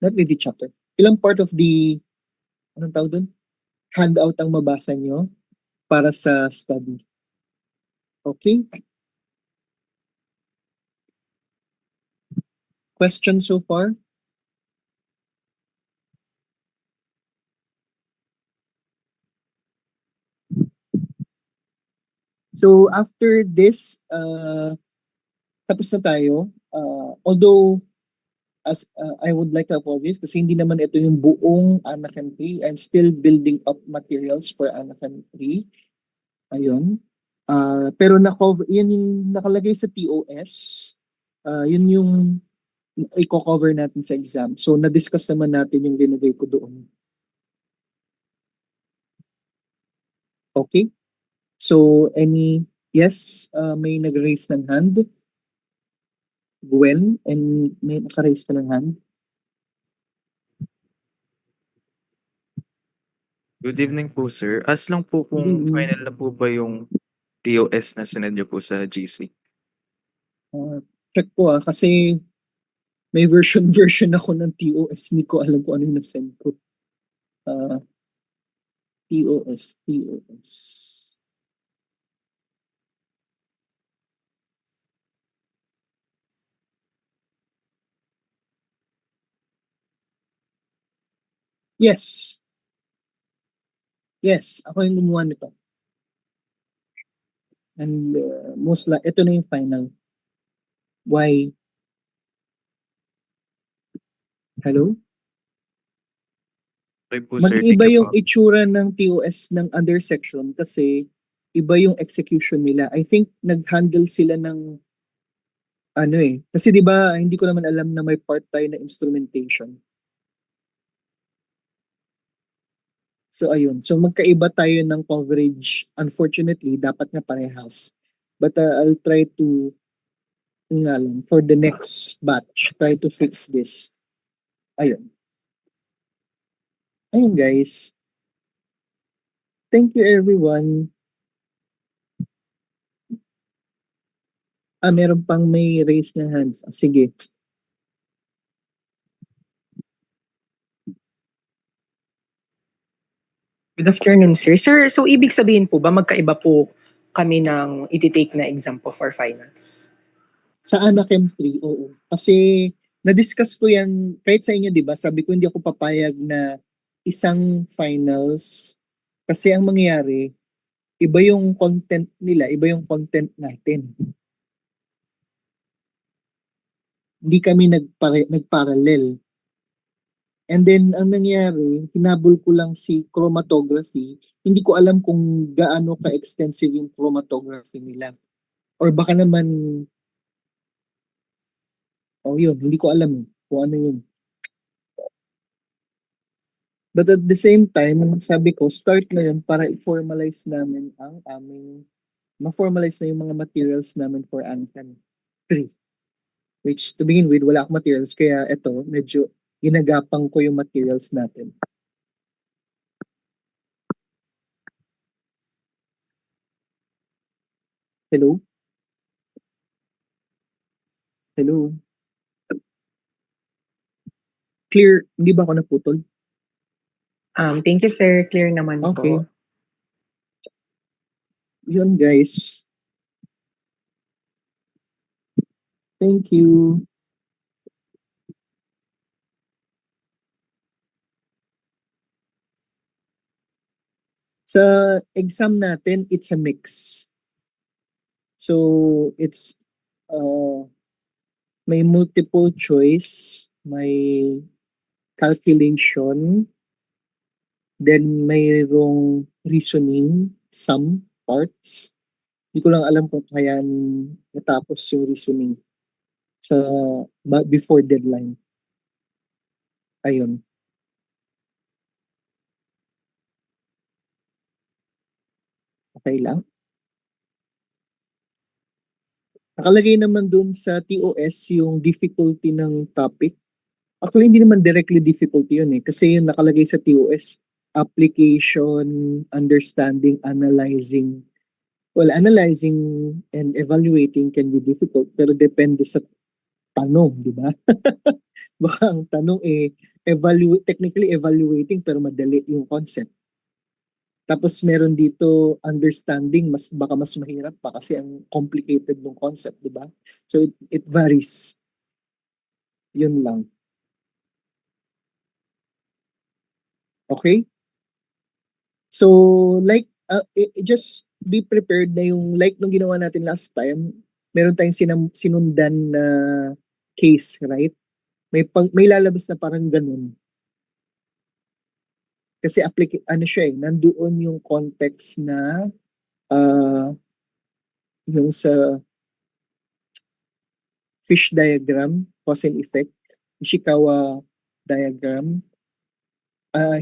not really chapter, ilang part of the, anong tawag dun? Handout ang mabasa nyo para sa study. Okay? Question so far? So after this, tapos na tayo. Although, as I would like to apologize kasi hindi naman ito yung buong Anaheim 3. I'm still building up materials for Anaheim 3. Ayun. Pero yan yung nakalagay sa TOS. Yun yung i-cover natin sa exam. So, na-discuss naman natin yung linagay ko doon. Okay? So, yes, may nag-raise ng hand. Gwen, and may naka-raise pa ng hand. Good evening po, sir. As lang po kung final na po ba yung TOS na sinend niyo po sa GC? Check ko kasi may version ako ng TOS. Hindi ko alam kung ano yung na-send ko. TOS. Yes. Yes, ako yung gumawa nito. And ito na yung final. Why? Hello? Okay po, sir. Thank Mag-iba you yung po. itsura ng TOS ng undersection kasi iba yung execution nila. I think nag-handle sila ng kasi 'di ba hindi ko naman alam na may part tayo na instrumentation. So ayun. So magkaiba tayo ng coverage. Unfortunately, dapat na parehas. But I'll try to yun nga lang, for the next batch, try to fix this. Ayun. Ayun guys. Thank you everyone. Meron pang may raise na hands. Sige. Good afternoon, sir. Sir, so ibig sabihin po ba magkaiba po kami ng iti-take na exam po for finance? Sa Anachem 3, oo. Kasi na-discuss ko yan kahit sa inyo, di ba? Sabi ko hindi ako papayag na isang finals kasi ang mangyayari, iba yung content nila, iba yung content natin. Hindi kami nagparallel. And then, ang nangyari, hinabol ko lang si chromatography. Hindi ko alam kung gaano ka-extensive yung chromatography nila. Or baka naman, yun, hindi ko alam kung ano yun. But at the same time, sabi ko, start na yun para i-formalize namin ang aming, ma-formalize na yung mga materials namin for Ancan 3. Which, to begin with, wala akong materials, kaya eto, medyo ginagapang ko yung materials natin. Hello? Hello? Clear, hindi ba ako naputol? Thank you, sir. Clear naman Okay. po. Yun, guys. Thank you. Sa exam natin, it's a mix. So, it's may multiple choice, may calculation, then mayroong reasoning, some parts. Hindi ko lang alam kung kaya natapos yung reasoning sa before deadline. Ayun. Okay lang. Nakalagay naman dun sa TOS yung difficulty ng topic. Actually, hindi naman directly difficulty yun kasi yung nakalagay sa TOS, application, understanding, analyzing. Well, analyzing and evaluating can be difficult pero depende sa tanong, di ba? Baka ang tanong technically evaluating pero madali yung concept. Tapos meron dito understanding, baka mas mahirap pa kasi ang complicated ng concept, di ba? So it varies. Yun lang. Okay? So like just be prepared na yung like nung ginawa natin last time, meron tayong sinundan na case, right? May lalabas na parang ganun. Kasi ano siya nandoon yung context na yung sa fish diagram, cause and effect, Ishikawa diagram,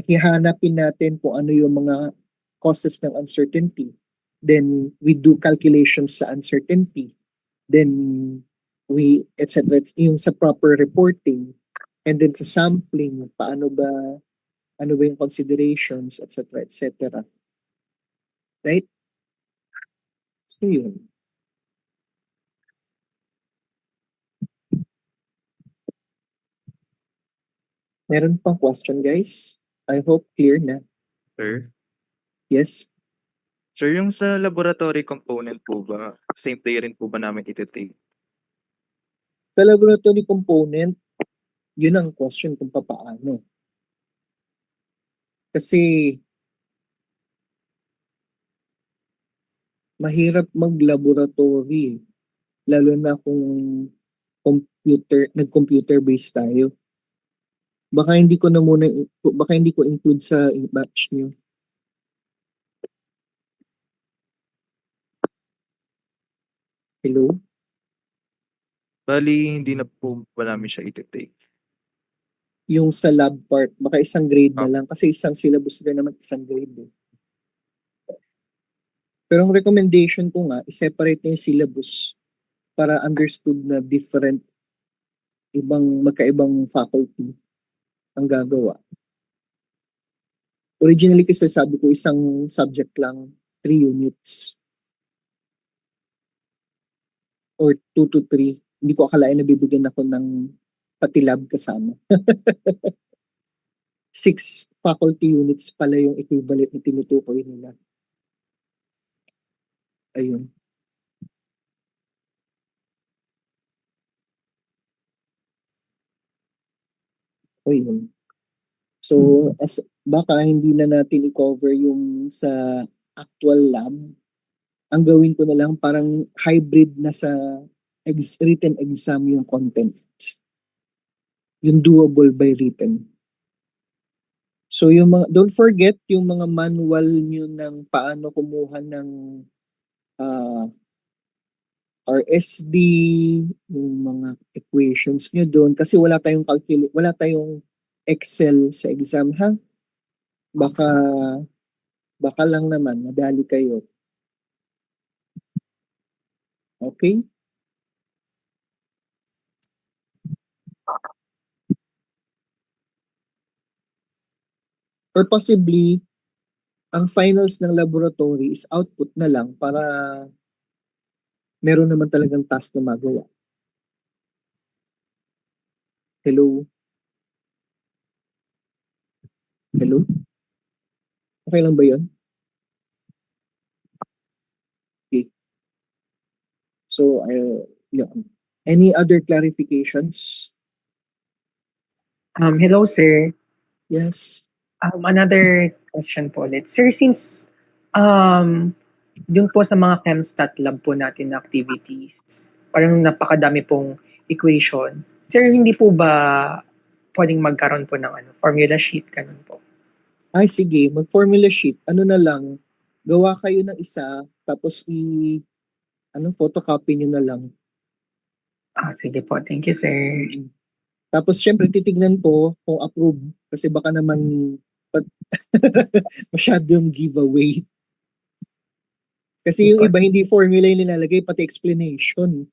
hihanapin natin kung ano yung mga causes ng uncertainty. Then we do calculations sa uncertainty. Then we, etc. Yung sa proper reporting. And then sa sampling, ano ba yung considerations, etc. etc. Right? So yun. Meron pang question, guys? I hope clear na. Sir? Yes? Sir, yung sa laboratory component po ba, same day rin po ba namin iti-take? Sa laboratory component, yun ang question kung papaano. Kasi mahirap mag-laboratory, lalo na kung nag-computer based tayo. Baka hindi ko include sa batch niyo. Hello? Bali, hindi na po ba namin siya iti-take? Yung sa lab part, baka isang grade na lang kasi isang syllabus rin naman, isang grade. Pero ang recommendation ko nga, i-separate na yung syllabus para understood na different, magkaibang faculty ang gagawa. Originally kasi sabi ko isang subject lang, 3 units. Or 2 to 3. Hindi ko akalain na bibigyan ako ng pati lab kasama. 6 faculty units pala yung equivalent na tinutukoy nila. Ayun. Ayun. So, baka hindi na natin i-cover yung sa actual lab. Ang gawin ko na lang parang hybrid na sa written exam yung content. Yung doable by written. So yung don't forget yung mga manual nyo ng paano kumuha ng RSD, yung mga equations nyo doon kasi wala tayong Excel sa exam ha. Baka lang naman madali kayo. Okay? Or possibly, ang finals ng laboratory is output na lang para meron naman talagang task na magawa. Hello? Hello? Okay lang ba yun? Okay. So, yeah. Any other clarifications? Hello, sir. Yes. Another question po ulit. Sir, since dun po sa mga ChemStat lab po natin na activities, parang napakadami pong equation. Sir, hindi po ba pwedeng magkaroon po ng formula sheet, ganun po? Ay, sige. Mag-formula sheet. Ano na lang, gawa kayo ng isa, tapos photocopy nyo na lang. Sige po. Thank you, sir. Tapos, syempre, titignan ko kung approve. Kasi baka naman masyadong giveaway. Kasi yung iba, hindi formula yung nilalagay, pati explanation.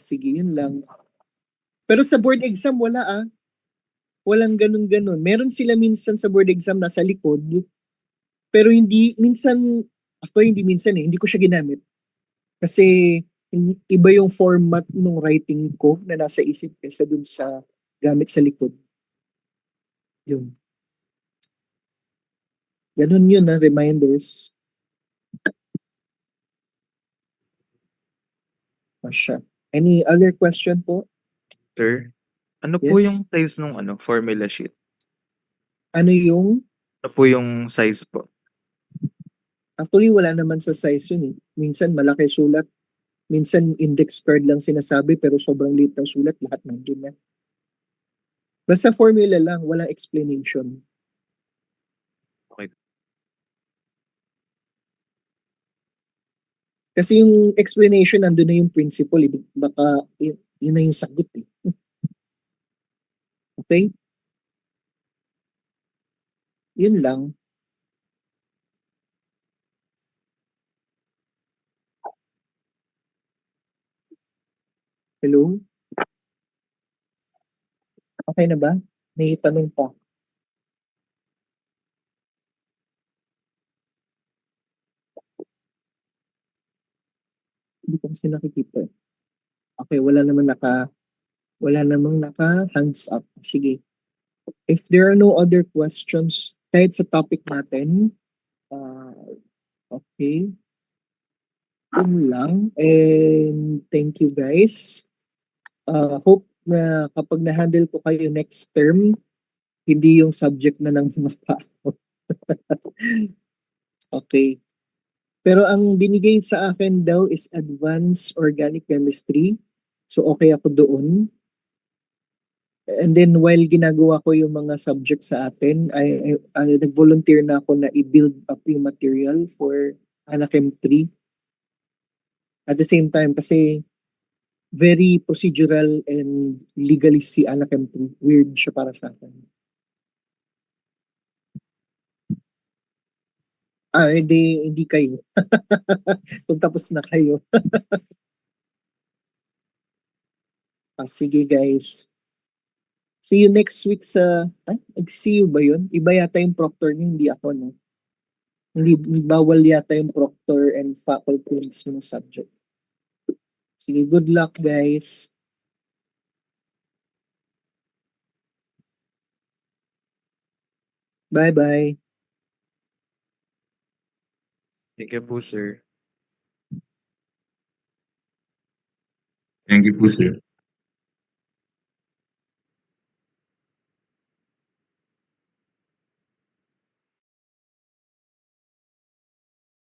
Sige, yun lang. Pero sa board exam, wala Walang ganun-ganun. Meron sila minsan sa board exam nasa likod, pero hindi ko siya ginamit. Kasi iba yung format ng writing ko na nasa isip kaysa dun sa gamit sa likod. Yun. Ganun yun reminders. Masya. Any other question po? Sir, ano Yes. po yung size ng formula sheet? Ano yung? Ano po yung size po? Actually, wala naman sa size yun eh. Minsan malaki sulat. Minsan index card lang sinasabi pero sobrang liit ng sulat. Lahat nandun na. Basta formula lang, walang explanation. Okay. Kasi yung explanation, nandun na yung principle. Baka yun na yung sagot eh. Okay? Yun lang. Hello? Okay na ba? May tanong pa. Hindi ko kasi nakikita. Okay, wala namang naka hands up. Sige. If there are no other questions, kahit sa topic natin, okay. Yun lang. And thank you guys. Hope na kapag na-handle ko kayo next term, hindi yung subject na ng mga tao. Okay. Pero ang binigay sa akin daw is advanced organic chemistry. So okay ako doon. And then while ginagawa ko yung mga subject sa atin, I nag-volunteer na ako na i-build up yung material for Anachem 3. At the same time kasi very procedural and legalist si Anna Kempton. Weird siya para sa akin. Hindi kayo. Kung tapos na kayo. Sige guys. See you next week sa... see you ba yun? Iba yata yung proctor niyo, hindi ako, no? Hindi bawal yata yung proctor and faculty mismo ng subject. Sige, good luck guys. Bye-bye. Thank you po, sir. Thank you po, sir.